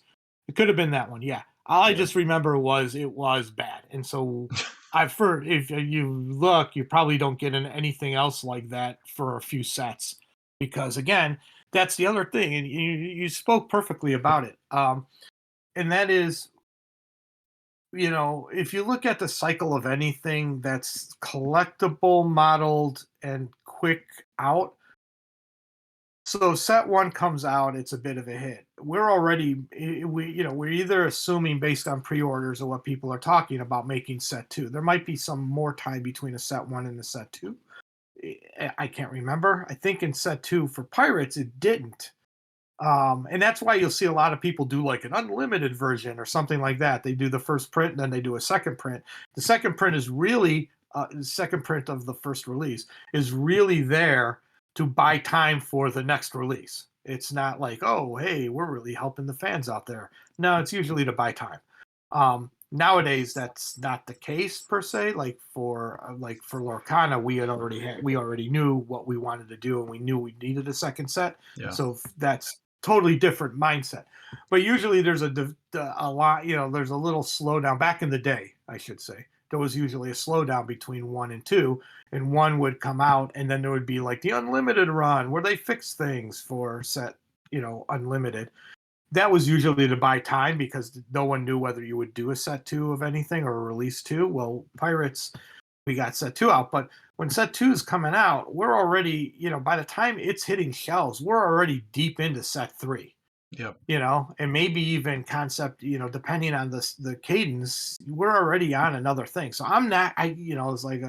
It could have been that one. Yeah. All I yeah, just remember was it was bad. And so I've heard, if you look, you probably don't get anything else like that for a few sets, because again, that's the other thing, and you spoke perfectly about it. And that is, if you look at the cycle of anything that's collectible, modeled, and quick out, so set one comes out, it's a bit of a hit. We're already, we're either assuming based on pre-orders or what people are talking about making set two. There might be some more tie between a set one and a set two. I can't remember. I think in set two for Pirates, it didn't. And that's why you'll see a lot of people do like an unlimited version or something like that. They do the first print and then they do a second print. The second print is really, the second print of the first release is really there to buy time for the next release. It's not like, oh, hey, we're really helping the fans out there. No, it's usually to buy time. Nowadays, that's not the case per se. Like for Lorcana, we already knew what we wanted to do, and we knew we needed a second set. Yeah. So that's totally different mindset. But usually there's a lot, there's a little slowdown. Back in the day, I should say, there was usually a slowdown between 1 and 2, and 1 would come out, and then there would be like the unlimited run where they fix things for set, unlimited. That was usually to buy time because no one knew whether you would do a set 2 of anything or a release 2. Well, Pirates, we got set 2 out, but when set 2 is coming out, we're already, by the time it's hitting shelves, we're already deep into set 3. Yep. And maybe even concept, depending on the cadence, we're already on another thing. So I'm not, it's like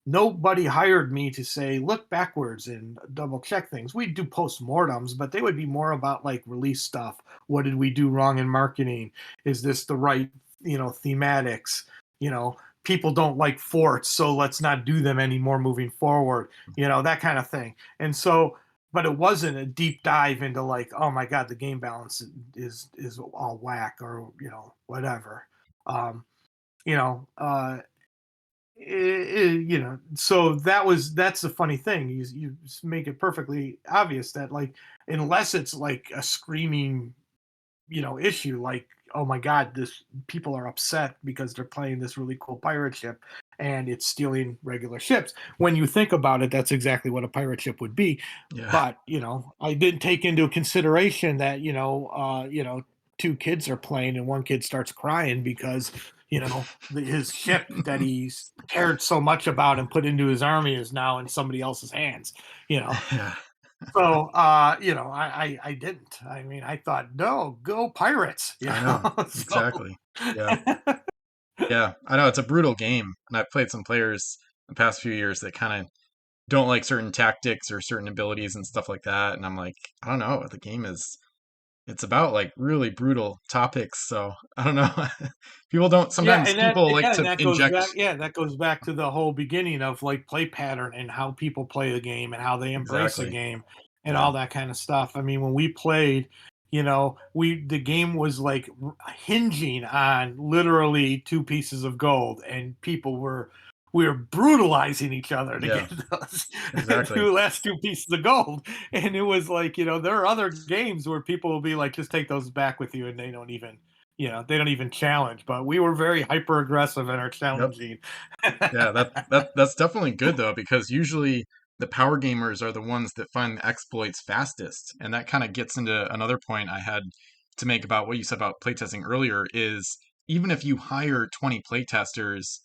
nobody hired me to say look backwards and double check things. We'd do postmortems, but they would be more about like release stuff. What did we do wrong in marketing? Is this the right thematics? People don't like forts, so let's not do them anymore moving forward. That kind of thing. And so, but it wasn't a deep dive into like, oh my god, the game balance is all whack, or whatever. um you know uh so that's the funny thing. You make it perfectly obvious that, like, unless it's like a screaming issue, like, oh my god, this people are upset because they're playing this really cool pirate ship and it's stealing regular ships. When you think about it, that's exactly what a pirate ship would be. Yeah. But I didn't take into consideration that two kids are playing and one kid starts crying because his ship that he's cared so much about and put into his army is now in somebody else's hands. you know Yeah. so, I didn't. I mean, I thought, no, go Pirates. I know. So, Exactly. Yeah. Yeah. I know it's a brutal game, and I've played some players the past few years that kind of don't like certain tactics or certain abilities and stuff like that, and I'm like, I don't know. The game is it's about like really brutal topics, so I don't know. People don't yeah, sometimes and that people like yeah, and to that goes inject. back. Yeah, that goes back to the whole beginning of like play pattern and how people play the game and how they embrace a Exactly. game and Yeah. all that kind of stuff. I mean, when we played, the game was like hinging on literally 2 pieces of gold, and we were brutalizing each other to Yeah. get those Exactly. last 2 pieces of gold. And it was like, there are other games where people will be like, just take those back with you, and they don't even challenge. But we were very hyper aggressive in our Yep. challenging. Yeah, that's definitely good though, because usually the power gamers are the ones that find the exploits fastest. And that kind of gets into another point I had to make about what you said about playtesting earlier is even if you hire 20 playtesters,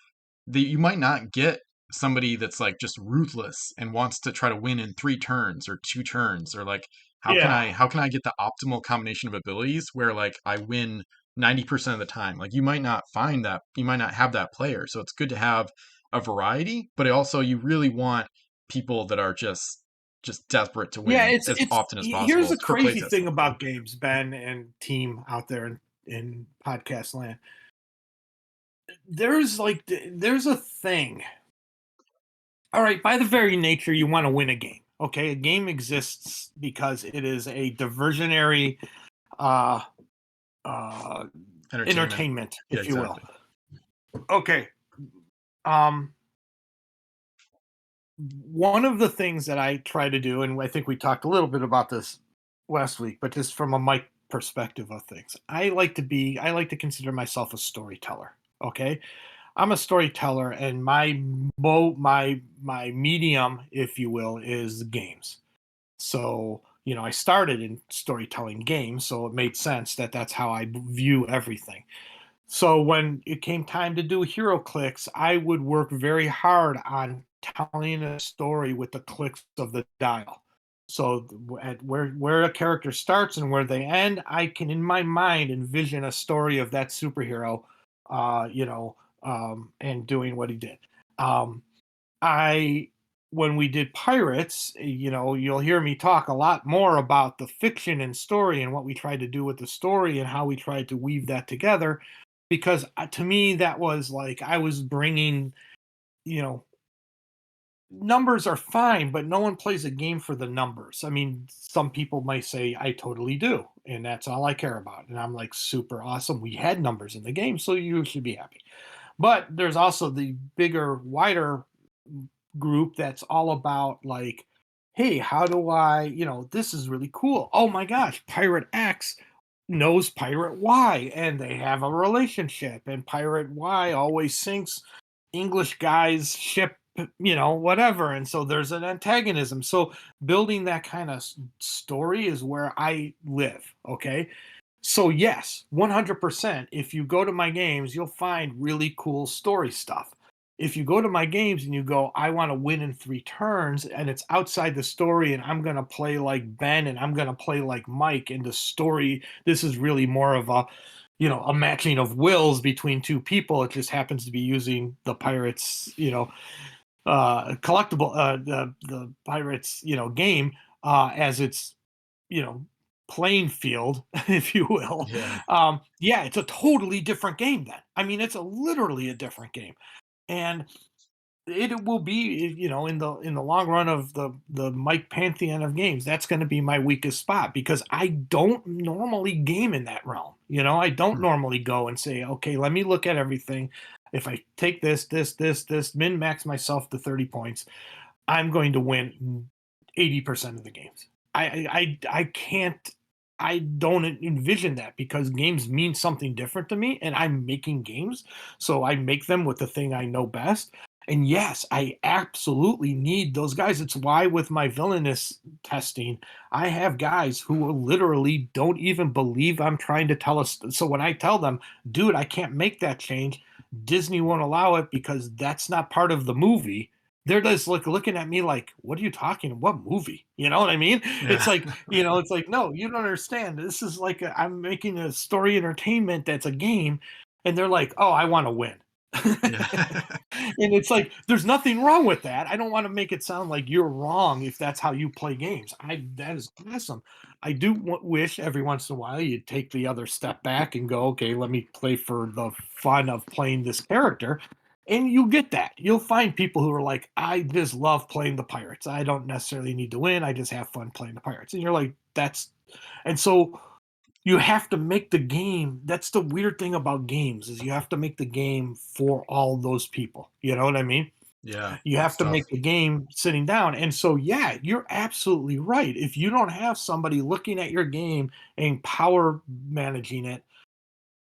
you might not get somebody that's like just ruthless and wants to try to win in 3 turns or 2 turns, or like Yeah. how can I get the optimal combination of abilities where like I win 90% of the time. Like you might not find that, you might not have that player. So it's good to have a variety, but also you really want people that are just desperate to Yeah, win as often as here's possible the for crazy playtesting. thing about games, Ben and team out there in podcast land. There's a thing. All right, by the very nature, you want to win a game. Okay, a game exists because it is a diversionary uh, uh, Entertainment. entertainment, Yeah, if you will. exactly. Okay. Um, One of the things that I try to do, and I think we talked a little bit about this last week, but just from a mic perspective of things, I like to consider myself a storyteller. Okay, I'm a storyteller, and my medium, if you will, is games. So I started in storytelling games, so it made sense that that's how I view everything. So when it came time to do hero clicks, I would work very hard on telling a story with the clicks of the dial. So at where a character starts and where they end, I can in my mind envision a story of that superhero, and doing what he did. Um, I When we did Pirates, you'll hear me talk a lot more about the fiction and story and what we tried to do with the story and how we tried to weave that together, because to me that was like I was bringing, you know numbers are fine, but no one plays a game for the numbers. I mean, some people might say, I totally do. And that's all I care about. And I'm like, super awesome. We had numbers in the game, so you should be happy. But there's also the bigger, wider group that's all about like, hey, how do I, this is really cool. Oh my gosh, Pirate X knows Pirate Y and they have a relationship, and Pirate Y always sinks English guy's ship, whatever. And so there's an antagonism. So building that kind of story is where I live. Okay. So yes, 100%. If you go to my games, you'll find really cool story stuff. If you go to my games and you go, I want to win in 3 turns, and it's outside the story, and I'm going to play like Ben and I'm going to play like Mike, and the story, this is really more of a matching of wills between two people. It just happens to be using the pirates, collectible, the pirates, game as its, you know, playing field, if you will. Yeah. Yeah, it's a totally different game then. I mean, it's a literally a different game. And it will be, in the long run of the Mike pantheon of games, that's going to be my weakest spot because I don't normally game in that realm. I don't Hmm. normally go and say, okay, let me look at everything. If I take this, min max myself to 30 points, I'm going to win 80% of the games. I can't. I don't envision that because games mean something different to me, and I'm making games, so I make them with the thing I know best. And yes, I absolutely need those guys. It's why with my villainous testing, I have guys who literally don't even believe I'm trying to tell us. So when I tell them, dude, I can't make that change, Disney won't allow it because that's not part of the movie. They're just like looking at me like, what are you talking? What movie? You know what I mean? Yeah. It's like, no, you don't understand. This is like I'm making a story entertainment that's a game, and they're like, oh, I want to win. Yeah. And it's like there's nothing wrong with that. I don't want to make it sound like you're wrong if that's how you play games. That is awesome. I do wish every once in a while you'd take the other step back and go, okay, let me play for the fun of playing this character. And you get that. You'll find people who are like, I just love playing the pirates. I don't necessarily need to win. I just have fun playing the pirates. And you're like, and so you have to make the game. That's the weird thing about games is you have to make the game for all those people. You know what I mean? Yeah. You have It's to tough. make the game sitting down. And so, yeah, you're absolutely right. If you don't have somebody looking at your game and power managing it,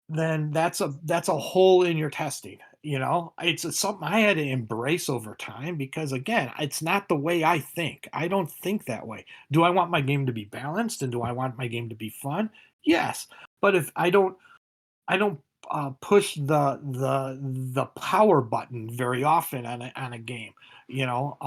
then that's a hole in your testing. It's something I had to embrace over time because again, it's not the way I think. I don't think that way. Do I want my game to be balanced and do I want my game to be fun? Yes. But if I don't push the power button very often on a game, you know.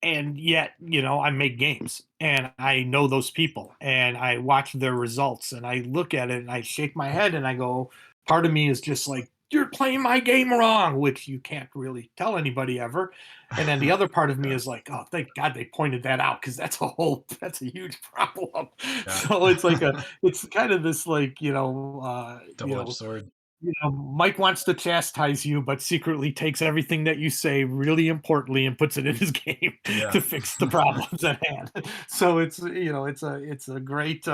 And yet, I make games and I know those people and I watch their results and I look at it and I shake my head and I go, part of me is just like, you're playing my game wrong, which you can't really tell anybody ever. And then the other part of me Yeah. is like, oh, thank God they pointed that out because that's a huge problem. Yeah. So it's kind of this like, Double-edged sword. Mike wants to chastise you, but secretly takes everything that you say really importantly and puts it in his game Yeah. to fix the problems at hand. So it's a great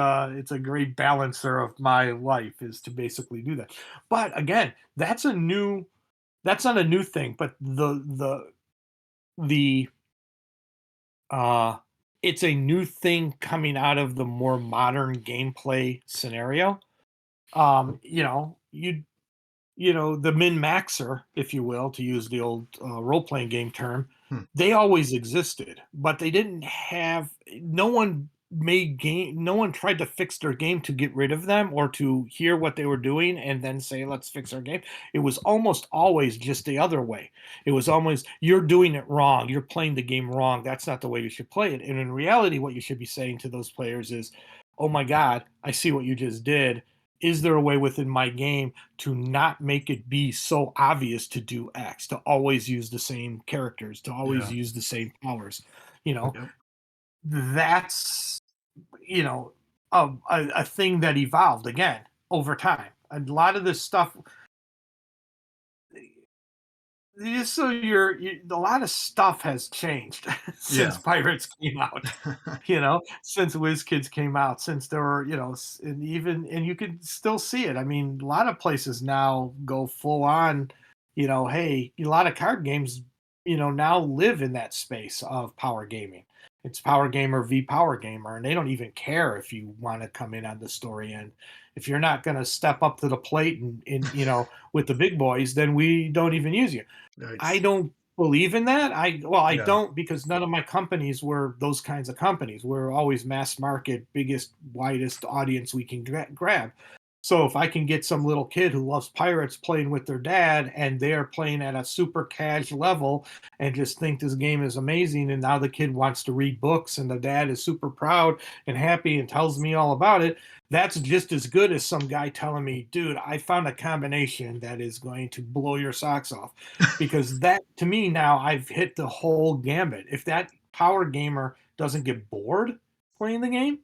balancer of my life is to basically do that. But again, that's not a new thing, but the uh it's a new thing coming out of the more modern gameplay scenario. The min maxer, if you will, to use the old role playing game term, Hmm. they always existed, but they didn't have. No one tried to fix their game to get rid of them or to hear what they were doing and then say, let's fix our game. It was almost always just the other way. It was almost, you're doing it wrong. You're playing the game wrong. That's not the way you should play it. And in reality, what you should be saying to those players is, oh my God, I see what you just did. Is there a way within my game to not make it be so obvious to do X, to always use the same characters, to always Yeah. use the same powers? You know, Yep. that's, a thing that evolved again over time. A lot of this stuff, just so a lot of stuff has changed since Yeah. Pirates came out. Since WizKids came out, since there were, and you can still see it. I mean, a lot of places now go full on, hey, a lot of card games, now live in that space of power gaming. It's Power Gamer v Power Gamer, and they don't even care if you want to come in on the story end. If you're not going to step up to the plate and with the big boys, then we don't even use you. I Yikes. don't believe in that. I Yeah. don't, because none of my companies were those kinds of companies. We're always mass market, biggest, widest audience we can grab. So if I can get some little kid who loves pirates playing with their dad and they're playing at a super cash level and just think this game is amazing, and now the kid wants to read books and the dad is super proud and happy and tells me all about it, that's just as good as some guy telling me, dude, I found a combination that is going to blow your socks off. Because that, to me, now I've hit the whole gambit. If that power gamer doesn't get bored playing the game,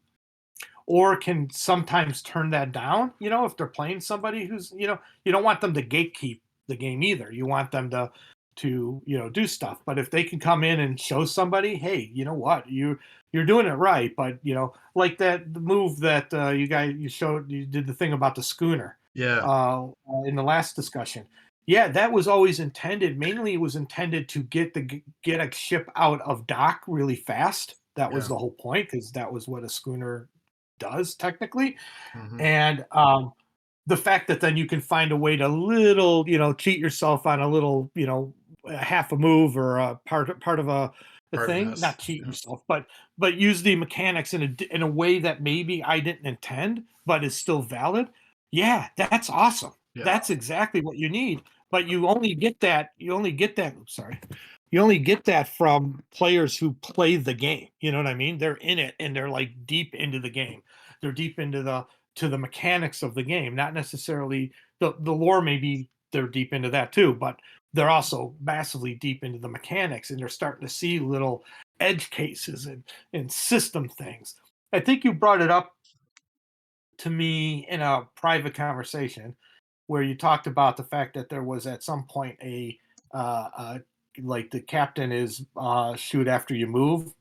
or can sometimes turn that down, if they're playing somebody who's, you don't want them to gatekeep the game either. You want them to do stuff. But if they can come in and show somebody, hey, you know what, you're doing it right, but like the move that you did the thing about the schooner Yeah. in the last discussion. Yeah, that was always intended. Mainly, it was intended to get a ship out of dock really fast. That was Yeah. the whole point, because that was what a schooner does technically. Hmm. And the fact that then you can find a way to little, cheat yourself on a little, half a move or a part of a Part of thing, this. not cheat Yeah. yourself, but use the mechanics in a way that maybe I didn't intend, but is still valid. Yeah, that's awesome. Yeah. That's exactly what you need. But you only get that. Oops, sorry. You only get that from players who play the game. You know what I mean? They're in it and they're like deep into the game. They're deep into the mechanics of the game, not necessarily the lore. Maybe they're deep into that too, but they're also massively deep into the mechanics, and they're starting to see little edge cases and system things. I think you brought it up to me in a private conversation where you talked about the fact that there was at some point uh like the captain is shoot after you move,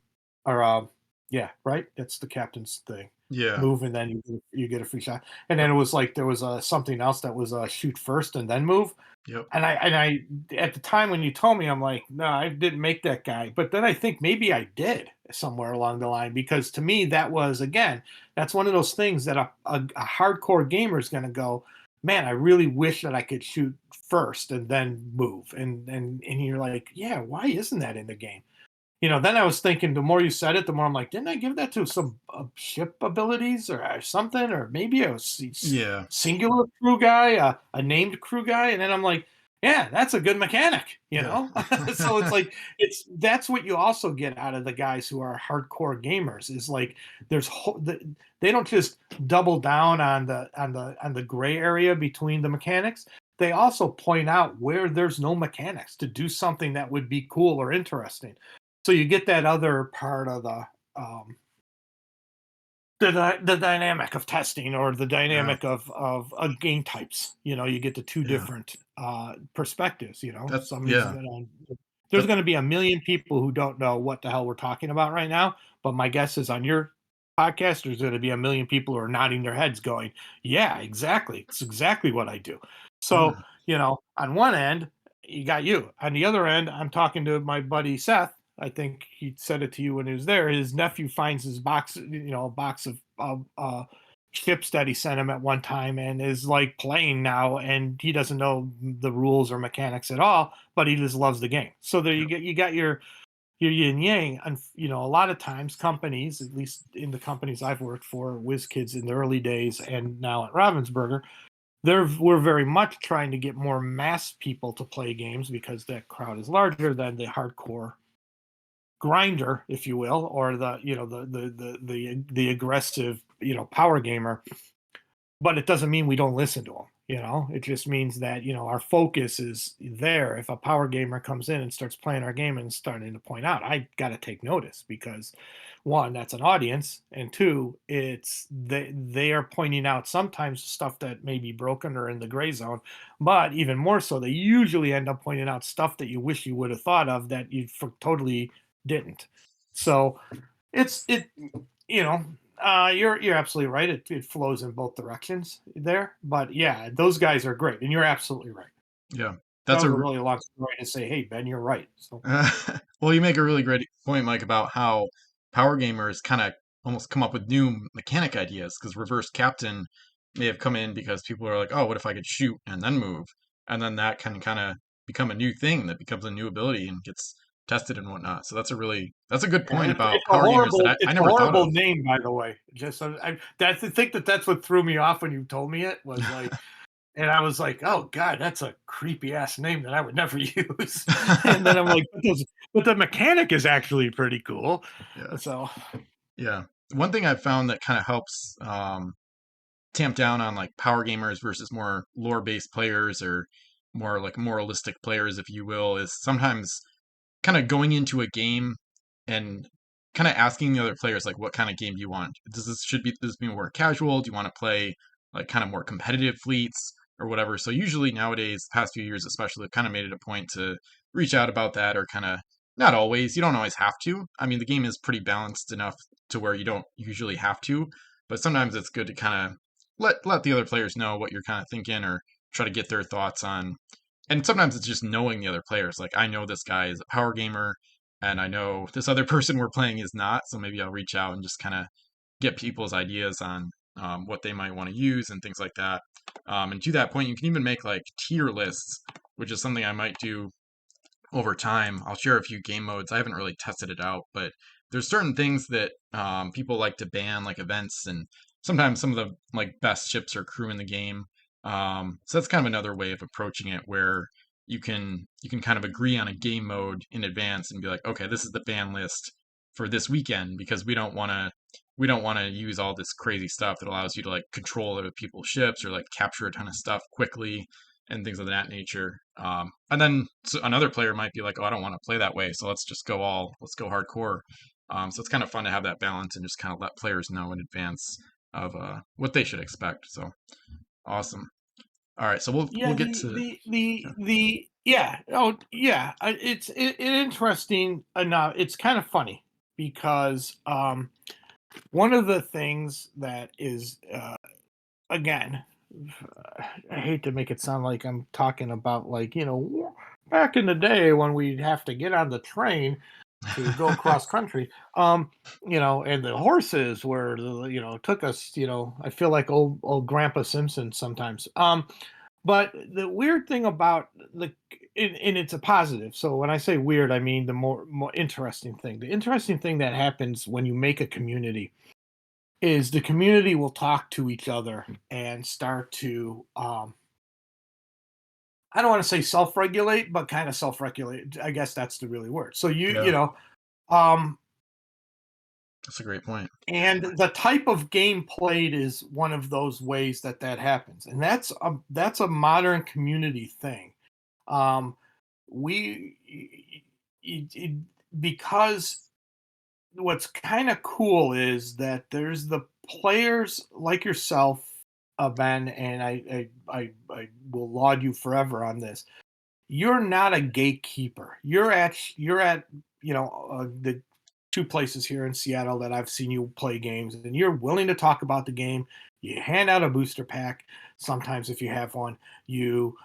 or yeah, right, that's the captain's thing. Yeah. Move and then you get a free shot, and then Yep. it was like there was something else that was shoot first and then move. Yep. And I at the time when you told me, I'm like, no, I didn't make that guy. But then I think maybe I did somewhere along the line, because to me that was, again, that's one of those things that a hardcore gamer is going to go, man, I really wish that I could shoot first and then move. And you're like, yeah, why isn't that in the game? Then I was thinking, the more you said it, the more I'm like, didn't I give that to some ship abilities or something? Or maybe a Yeah. singular crew guy, a named crew guy. And then I'm like, yeah, that's a good mechanic, Yeah. So it's like, that's what you also get out of the guys who are hardcore gamers, is like, they don't just double down on the gray area between the mechanics. They also point out where there's no mechanics to do something that would be cool or interesting. So you get that other part of um, the dynamic of testing, or the Yeah. dynamic of game types. You get the two Yeah. different perspectives. That's Somebody's yeah. gonna There's That gonna be a million people who don't know what the hell we're talking about right now. But my guess is, on your podcast, there's gonna be a million people who are nodding their heads, going, "Yeah, exactly. It's exactly what I do." So yeah. on one end, you got you. On the other end, I'm talking to my buddy Seth. I think he said it to you when he was there. His nephew finds his box, a box of ships that he sent him at one time, and is like playing now, and he doesn't know the rules or mechanics at all, but he just loves the game. So there Yep. you got your yin yang. And a lot of times companies, at least in the companies I've worked for, WizKids in the early days, and now at Ravensburger, we're very much trying to get more mass people to play games, because that crowd is larger than the hardcore grinder, if you will, or the aggressive power gamer. But it doesn't mean we don't listen to them. It just means that our focus is there. If a power gamer comes in and starts playing our game and starting to point out, I got to take notice, because one, that's an audience, and two, it's they are pointing out sometimes stuff that may be broken or in the gray zone, but even more so, they usually end up pointing out stuff that you wish you would have thought of that you totally didn't. So it you know you're absolutely right. It flows in both directions there, but yeah, those guys are great, and you're absolutely right. Yeah, That that's was a a really long story to say, hey Ben, you're right. So well, you make a really great point, Mike, about how power gamers kind of almost come up with new mechanic ideas because reverse captain may have come in because people are like, oh, what if I could shoot and then move? And then that can kind of become a new thing that becomes a new ability and gets tested and whatnot. So that's a good yeah, point about it's a power gamers that horrible I it's a never thought horrible of. name, by the way. Just that's I think that's what threw me off when you told me it was like, and I was like, oh god, that's a creepy ass name that I would never use. And then I'm like, but the mechanic is actually pretty cool. Yeah, So yeah. One thing I've found that kind of helps tamp down on like power gamers versus more lore based players or more like moralistic players, if you will, is sometimes kind of going into a game and kind of asking the other players like what kind of game do you want? Does this should be this be more casual? Do you want to play like kind of more competitive fleets or whatever? So usually nowadays, past few years especially, I've kind of made it a point to reach out about that or kind of not always. You don't always have to. I mean, the game is pretty balanced enough to where you don't usually have to, but sometimes it's good to kind of let the other players know what you're kind of thinking or try to get their thoughts on. And sometimes it's just knowing the other players. Like I know this guy is a power gamer and I know this other person we're playing is not, so maybe I'll reach out and just kind of get people's ideas on what they might want to use and things like that. And to that point, you can even make like tier lists, which is something I might do over time. I'll share a few game modes. I haven't really tested it out, but there's certain things that people like to ban, like events, and sometimes some of the like best ships or crew in the game. So that's kind of another way of approaching it, where you can kind of agree on a game mode in advance and be like, okay, this is the ban list for this weekend because we don't want to use all this crazy stuff that allows you to like control other people's ships or like capture a ton of stuff quickly and things of that nature. And then another player might be like, oh, I don't want to play that way, so let's go hardcore. So it's kind of fun to have that balance and just kind of let players know in advance of what they should expect. So awesome. All right, so we'll yeah, get to the yeah, oh yeah, interesting enough. It's kind of funny because one of the things that is again, I hate to make it sound like I'm talking about like back in the day when we'd have to get on the train to go cross country. And the horses were took us. I feel like old Grandpa Simpson sometimes. But the weird thing about and it's a positive. So when I say weird, I mean the more interesting thing. The interesting thing that happens when you make a community is the community will talk to each other and start to I don't want to say self-regulate, but kind of self-regulate. I guess that's the really word. So yeah, um that's a great point. and the type of game played is one of those ways that happens. And that's a modern community thing. Um we it, because what's kind of cool is that there's the players like yourself, Ben, and I will laud you forever on this. You're not a gatekeeper. You're at the two places here in Seattle that I've seen you play games, and you're willing to talk about the game. You hand out a booster pack sometimes if you have one. You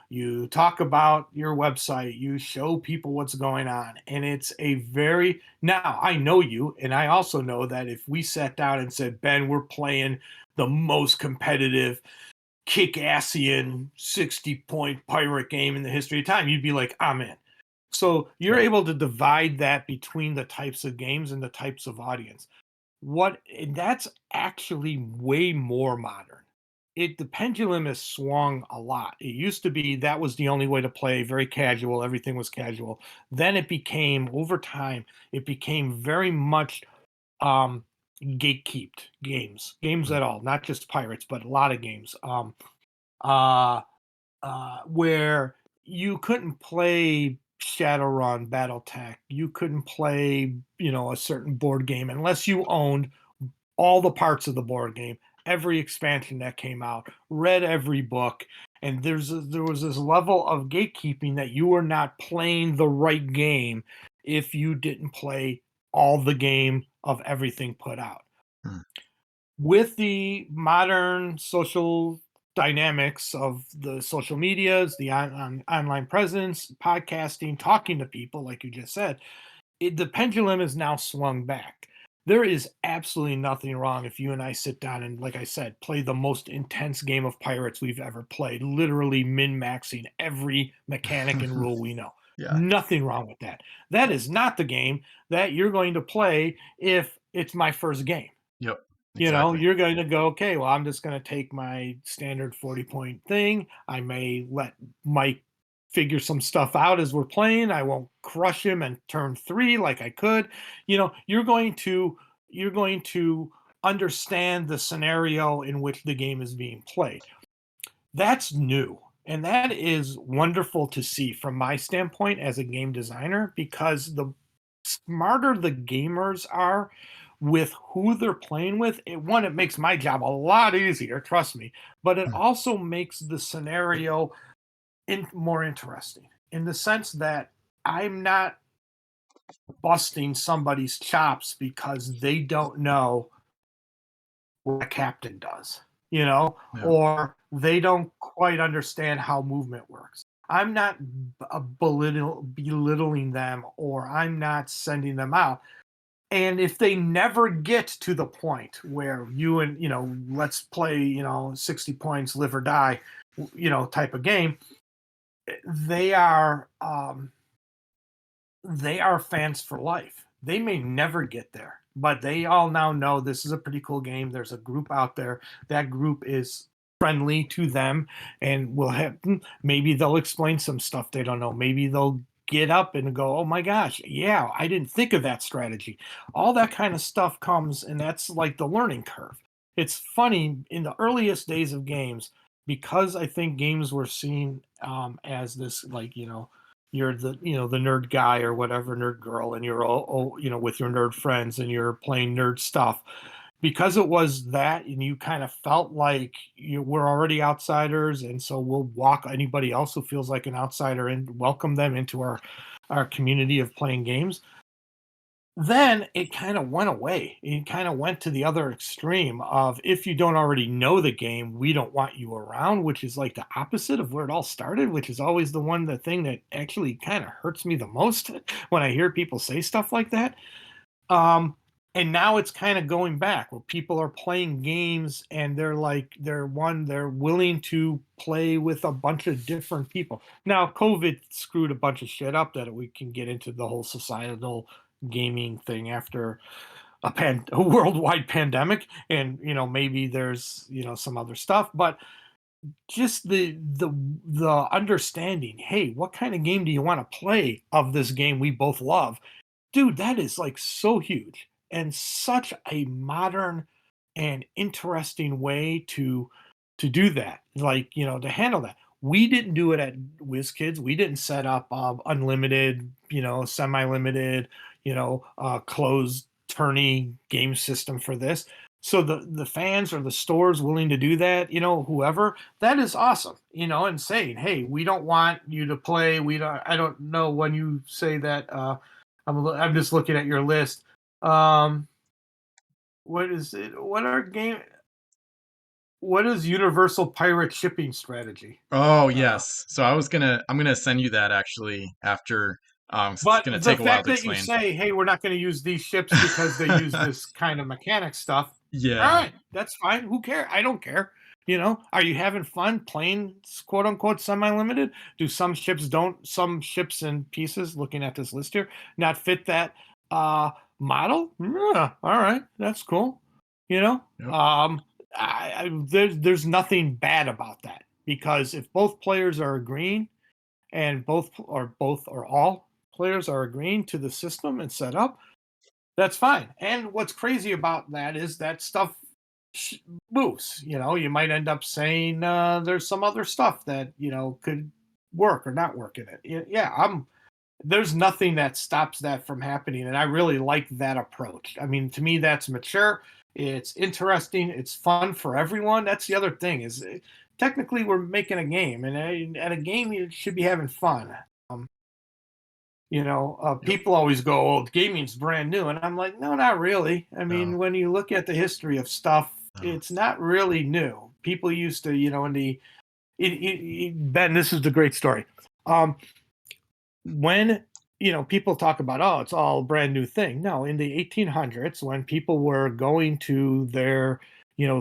talk about your website. You show people what's going on, and it's a very now I know you, and I also know that if we sat down and said, Ben, we're playing the most competitive kick-assian 60-point pirate game in the history of time, you'd be like, I'm in. So you're Right. able to divide that between the types of games and the types of audience. What and that's actually way more modern. The pendulum has swung a lot. It used to be that was the only way to play, very casual, everything was casual. Then it became over time, it became very much um gatekept games Mm, at all, not just pirates, but a lot of games. Uh where you couldn't play. Shadowrun, BattleTech. You couldn't play, a certain board game unless you owned all the parts of the board game, every expansion that came out, read every book, and there was this level of gatekeeping that you were not playing the right game if you didn't play all the game of everything put out. Hmm. With the modern social dynamics of the social medias, the online presence, podcasting, talking to people, like you just said, the pendulum is now swung back. There is absolutely nothing wrong if you and I sit down and, like I said, play the most intense game of Pirates we've ever played, literally min-maxing every mechanic and rule we know. Yeah. Nothing wrong with that. That is not the game that you're going to play if it's my first game. Yep. Exactly. You're going to go, okay, well, I'm just going to take my standard 40-point thing. I may let Mike figure some stuff out as we're playing. I won't crush him and turn 3 like I could. You're going to understand the scenario in which the game is being played. That's new. And that is wonderful to see from my standpoint as a game designer, because the smarter the gamers are with who they're playing with, it makes my job a lot easier, trust me, but it Hmm. also makes the scenario more interesting in the sense that I'm not busting somebody's chops because they don't know what a captain does, Yeah. or they don't quite understand how movement works. I'm not belittling them, or I'm not sending them out. And if they never get to the point where let's play, 60 points, live or die, type of game, they are they are fans for life. They may never get there, but they all now know this is a pretty cool game. There's a group out there. That group is friendly to them, and will have maybe they'll explain some stuff they don't know. Maybe they'll get up and go, "Oh my gosh, yeah, I didn't think of that strategy." All that kind of stuff comes, and that's like the learning curve. It's funny in the earliest days of games, because I think games were seen as this, like, you're the nerd guy or whatever, nerd girl, and you're all with your nerd friends and you're playing nerd stuff, because it was that, and you kind of felt like we're already outsiders, and so we'll walk anybody else who feels like an outsider and welcome them into our community of playing games. Then it kind of went away. It kind of went to the other extreme of, if you don't already know the game, we don't want you around, which is like the opposite of where it all started, which is always the thing that actually kind of hurts me the most when I hear people say stuff like that. Um, and now it's kind of going back where people are playing games and they're willing to play with a bunch of different people. Now, COVID screwed a bunch of shit up that we can get into the whole societal gaming thing after a worldwide pandemic, and maybe there's some other stuff, but just the understanding, hey, what kind of game do you want to play of this game we both love? Dude, that is like so huge and such a modern and interesting way to do that. Like, to handle that. We didn't do it at WizKids. We didn't set up unlimited, semi-limited, closed tourney game system for this. So the fans or the stores willing to do that, whoever, that is awesome, and saying, hey, we don't want you to play. I don't know when you say that. I'm just looking at your list. What is it? What is Universal Pirate shipping strategy? Oh Uh, yes. So I'm gonna send you that actually after. It's but gonna the take a while fact to that you explain. say, "Hey, we're not going to use these ships because they use this kind of mechanic stuff," all Yeah. right, that's fine. Who cares? I don't care. Are you having fun playing quote unquote semi-limited? Do some ships and pieces, looking at this list here, not fit that model? Yeah, all right, that's cool. You know, Yep. um, there's nothing bad about that, because if both players are agreeing, and both or all players are agreeing to the system and setup, that's fine. And what's crazy about that is that stuff moves. You might end up saying there's some other stuff that could work or not work in it. Yeah, there's nothing that stops that from happening, and I really like that approach. I mean, to me, that's mature. It's interesting. It's fun for everyone. That's the other thing is technically we're making a game, and at a game you should be having fun. Um, Yep. people always go, "Oh, gaming's brand new," and I'm like, "No, not really." I No. mean, when you look at the history of stuff, No. it's not really new. People used to, in the Ben, this is the great story. When people talk about, oh, it's all a brand new thing. No, in the 1800s, when people were going to their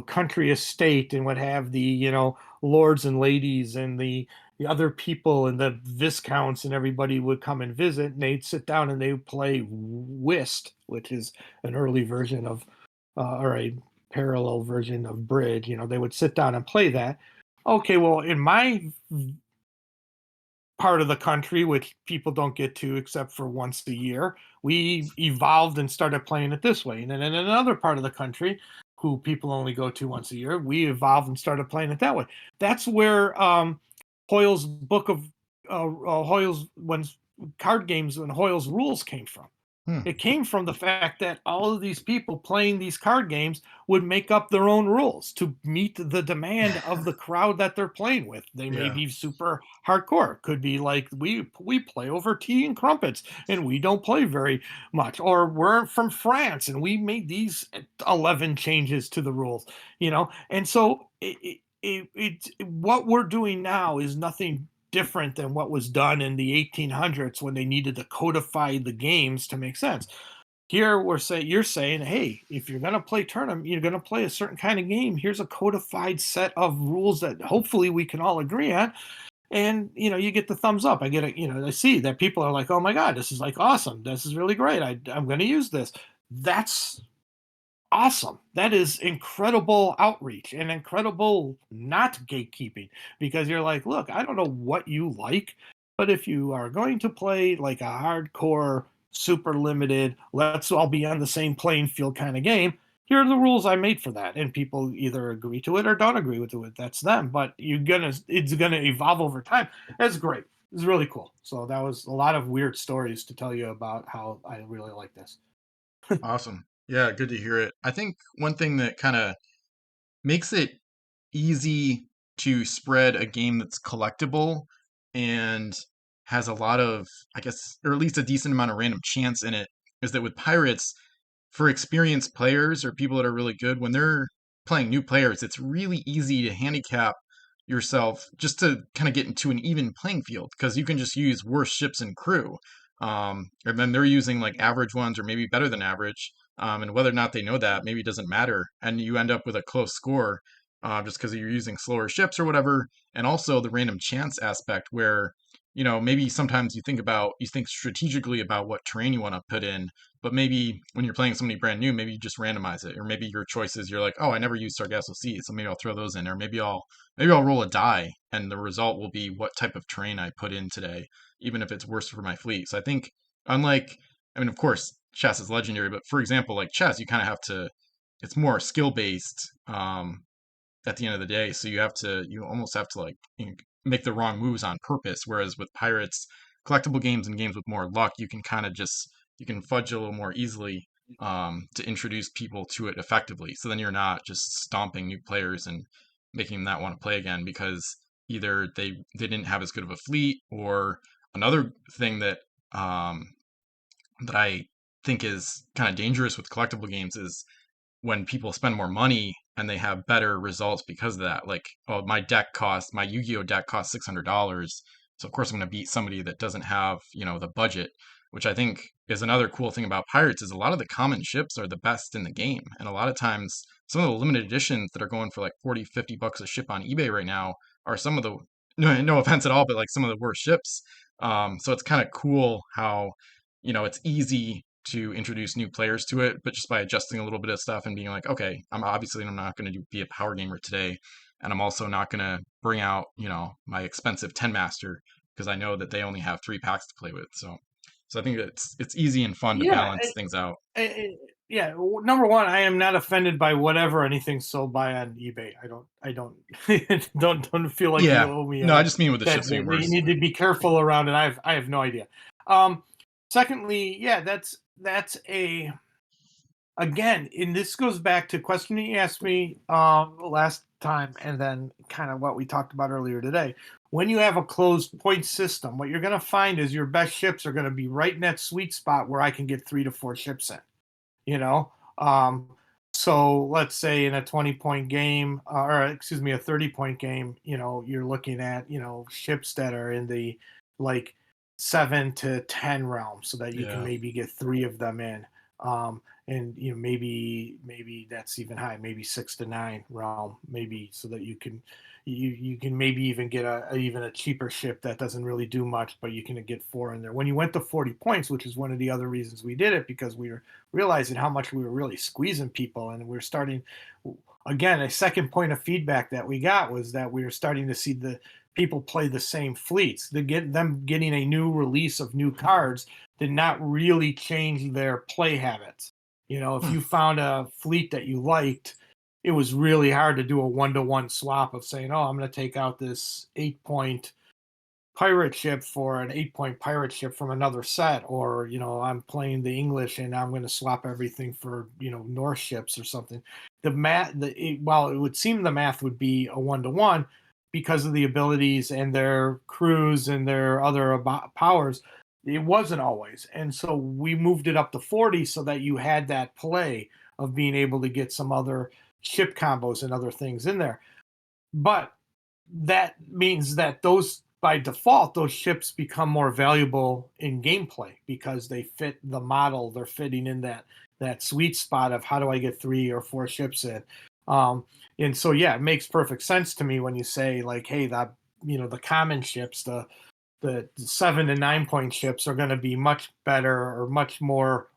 country estate and would have the lords and ladies and the other people and the viscounts and everybody would come and visit, and they'd sit down and they would play whist, which is an early version of or a parallel version of bridge. They would sit down and play that. Okay, well, in my part of the country, which people don't get to except for once a year, we evolved and started playing it this way. And then in another part of the country, who people only go to once a year, we evolved and started playing it that way. That's where Hoyle's book of Hoyle's when card games and Hoyle's rules came from. Hmm. It came from the fact that all of these people playing these card games would make up their own rules to meet the demand of the crowd that they're playing with. They may Yeah. be super hardcore. Could be like we play over tea and crumpets and we don't play very much. Or we're from France and we made these 11 changes to the rules, And so what we're doing now is nothing different than what was done in the 1800s when they needed to codify the games to make sense. Here you're saying, hey, if you're going to play tournament, you're going to play a certain kind of game. Here's a codified set of rules that hopefully we can all agree on. And you get the thumbs up. I get it. I see that people are like, oh my God, this is like awesome. This is really great. I'm going to use this. That's awesome. That is incredible outreach and incredible not gatekeeping, because you're like, look, I don't know what you like, but if you are going to play like a hardcore, super limited, let's all be on the same playing field kind of game, here are the rules I made for that. And people either agree to it or don't agree with it. That's them. But it's gonna evolve over time. That's great. It's really cool. So that was a lot of weird stories to tell you about how I really like this. Awesome. Yeah, good to hear it. I think one thing that kind of makes it easy to spread a game that's collectible and has a lot of, I guess, or at least a decent amount of random chance in it, is that with Pirates, for experienced players or people that are really good, when they're playing new players, it's really easy to handicap yourself just to kind of get into an even playing field because you can just use worse ships and crew. And then they're using like average ones or maybe better than average. And whether or not they know that maybe doesn't matter. And you end up with a close score just because you're using slower ships or whatever. And also the random chance aspect where, maybe sometimes you think strategically about what terrain you want to put in, but maybe when you're playing somebody brand new, maybe you just randomize it, or maybe your choices, you're like, oh, I never used Sargasso Sea, so maybe I'll throw those in, or maybe I'll roll a die, and the result will be what type of terrain I put in today, even if it's worse for my fleet. So I think, unlike, I mean, of course, chess is legendary, but for example, like chess, you kind of have to, it's more skill based at the end of the day. So you almost have to like make the wrong moves on purpose. Whereas with Pirates, collectible games and games with more luck, you can kind of just you can fudge a little more easily to introduce people to it effectively. So then you're not just stomping new players and making them not want to play again because either they didn't have as good of a fleet, or another thing that I think is kind of dangerous with collectible games is when people spend more money and they have better results because of that. Like, oh, my Yu-Gi-Oh deck costs $600, so of course I'm going to beat somebody that doesn't have the budget. Which I think is another cool thing about Pirates is a lot of the common ships are the best in the game, and a lot of times some of the limited editions that are going for like 40-50 bucks a ship on eBay right now are some of the no offense at all, but like some of the worst ships. So it's kind of cool how it's easy to introduce new players to it, but just by adjusting a little bit of stuff and being like, okay, I'm not going to be a power gamer today, and I'm also not going to bring out my expensive 10 master because I know that they only have 3 packs to play with. So I think it's easy and fun to Yeah, balance things out. yeah. Number one, I am not offended by whatever anything's sold by on eBay. I don't, don't feel like you Yeah, owe me no, I just mean with the that ships being you worse. need to be careful around it. I have no idea. Um, Secondly, yeah, that's a again, and this goes back to a question you asked me last time, and then kind of what we talked about earlier today. When you have a closed point system, what you're going to find is your best ships are going to be right in that sweet spot where I can get 3 to 4 ships in. You know, um, so let's say in a 20-point game, or excuse me, a 30-point game, you're looking at ships that are in the like 7 to 10 realm, so that you can Yeah. maybe get 3 of them in. And maybe that's even high, maybe 6 to 9 realm, maybe, so that you can maybe even get even a cheaper ship that doesn't really do much, but you can get 4 in there. When you went to 40 points, which is one of the other reasons we did it, because we were realizing how much we were really squeezing people, and we are starting, again, a second point of feedback that we got was that we were starting to see the people play the same fleets. Them getting a new release of new cards did not really change their play habits. If Hmm. you found a fleet that you liked, it was really hard to do a 1-to-1 swap of saying, "Oh, I'm going to take out this 8-point pirate ship for an 8-point pirate ship from another set," or I'm playing the English and I'm going to swap everything for Norse ships or something. While it would seem the math would be a 1-to-1, because of the abilities and their crews and their other powers, it wasn't always. And so we moved it up to 40 so that you had that play of being able to get some other ship combos and other things in there. But that means that those, by default, those ships become more valuable in gameplay because they fit the model. They're fitting in that sweet spot of how do I get 3 or 4 ships in. um and so, yeah, it makes perfect sense to me when you say, like, hey, that the common ships, the 7 to 9 point ships, are going to be much better or much more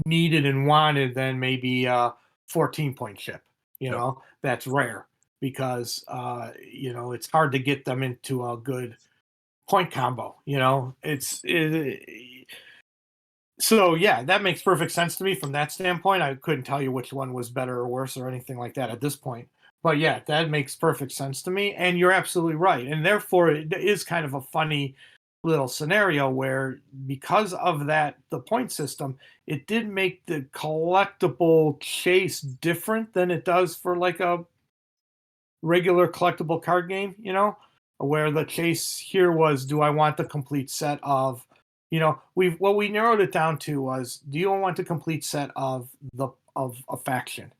needed and wanted than maybe a 14-point ship. Yep. That's rare because it's hard to get them into a good point combo. So, yeah, that makes perfect sense to me from that standpoint. I couldn't tell you which one was better or worse or anything like that at this point. But yeah, that makes perfect sense to me. And you're absolutely right. And therefore, it is kind of a funny little scenario where, because of the point system, it did make the collectible chase different than it does for like a regular collectible card game, where the chase here was, do I want the complete set of, we narrowed it down to was, do you want the complete set of a faction?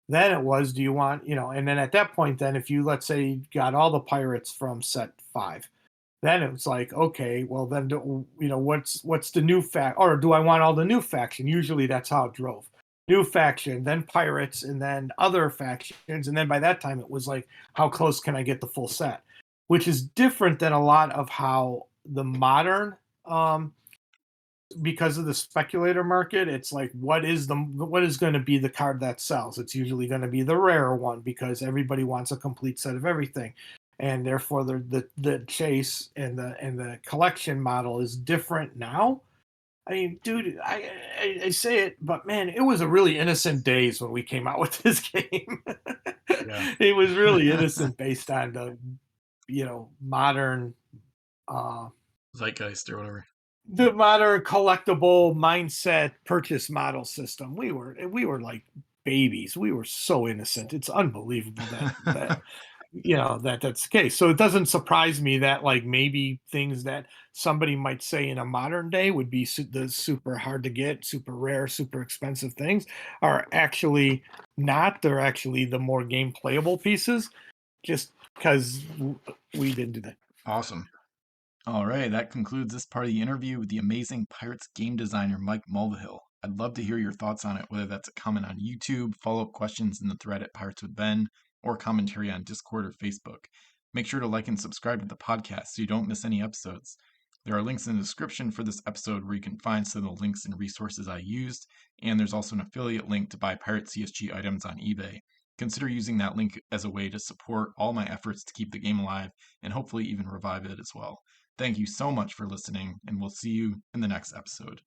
Then it was, do you want, and then at that point, then if you, let's say, you got all the pirates from set 5, then it was like, okay, well then, what's the new fact, or do I want all the new faction? Usually that's how it drove. New faction, then pirates, and then other factions, and then by that time it was like, how close can I get the full set? Which is different than a lot of how the modern, um, because of the speculator market, it's like, what is going to be the card that sells? It's usually going to be the rarer one because everybody wants a complete set of everything, and therefore the chase and the collection model is different now. I mean, dude, I say it, but man, it was a really innocent days when we came out with this game. Yeah. It was really innocent based on the modern, uh Zeitgeist or whatever. collectible mindset purchase model system. We were like babies. We were so innocent. It's unbelievable that's the case. So it doesn't surprise me that, like, maybe things that somebody might say in a modern day would be the super hard to get, super rare, super expensive things are actually not. They're actually the more game playable pieces, just because we didn't do that. Awesome. All right, that concludes this part of the interview with the amazing Pirates game designer Mike Mulvihill. I'd love to hear your thoughts on it, whether that's a comment on YouTube, follow-up questions in the thread at Pirates with Ben, or commentary on Discord or Facebook. Make sure to like and subscribe to the podcast so you don't miss any episodes. There are links in the description for this episode where you can find some of the links and resources I used, and there's also an affiliate link to buy Pirate CSG items on eBay. Consider using that link as a way to support all my efforts to keep the game alive and hopefully even revive it as well. Thank you so much for listening, and we'll see you in the next episode.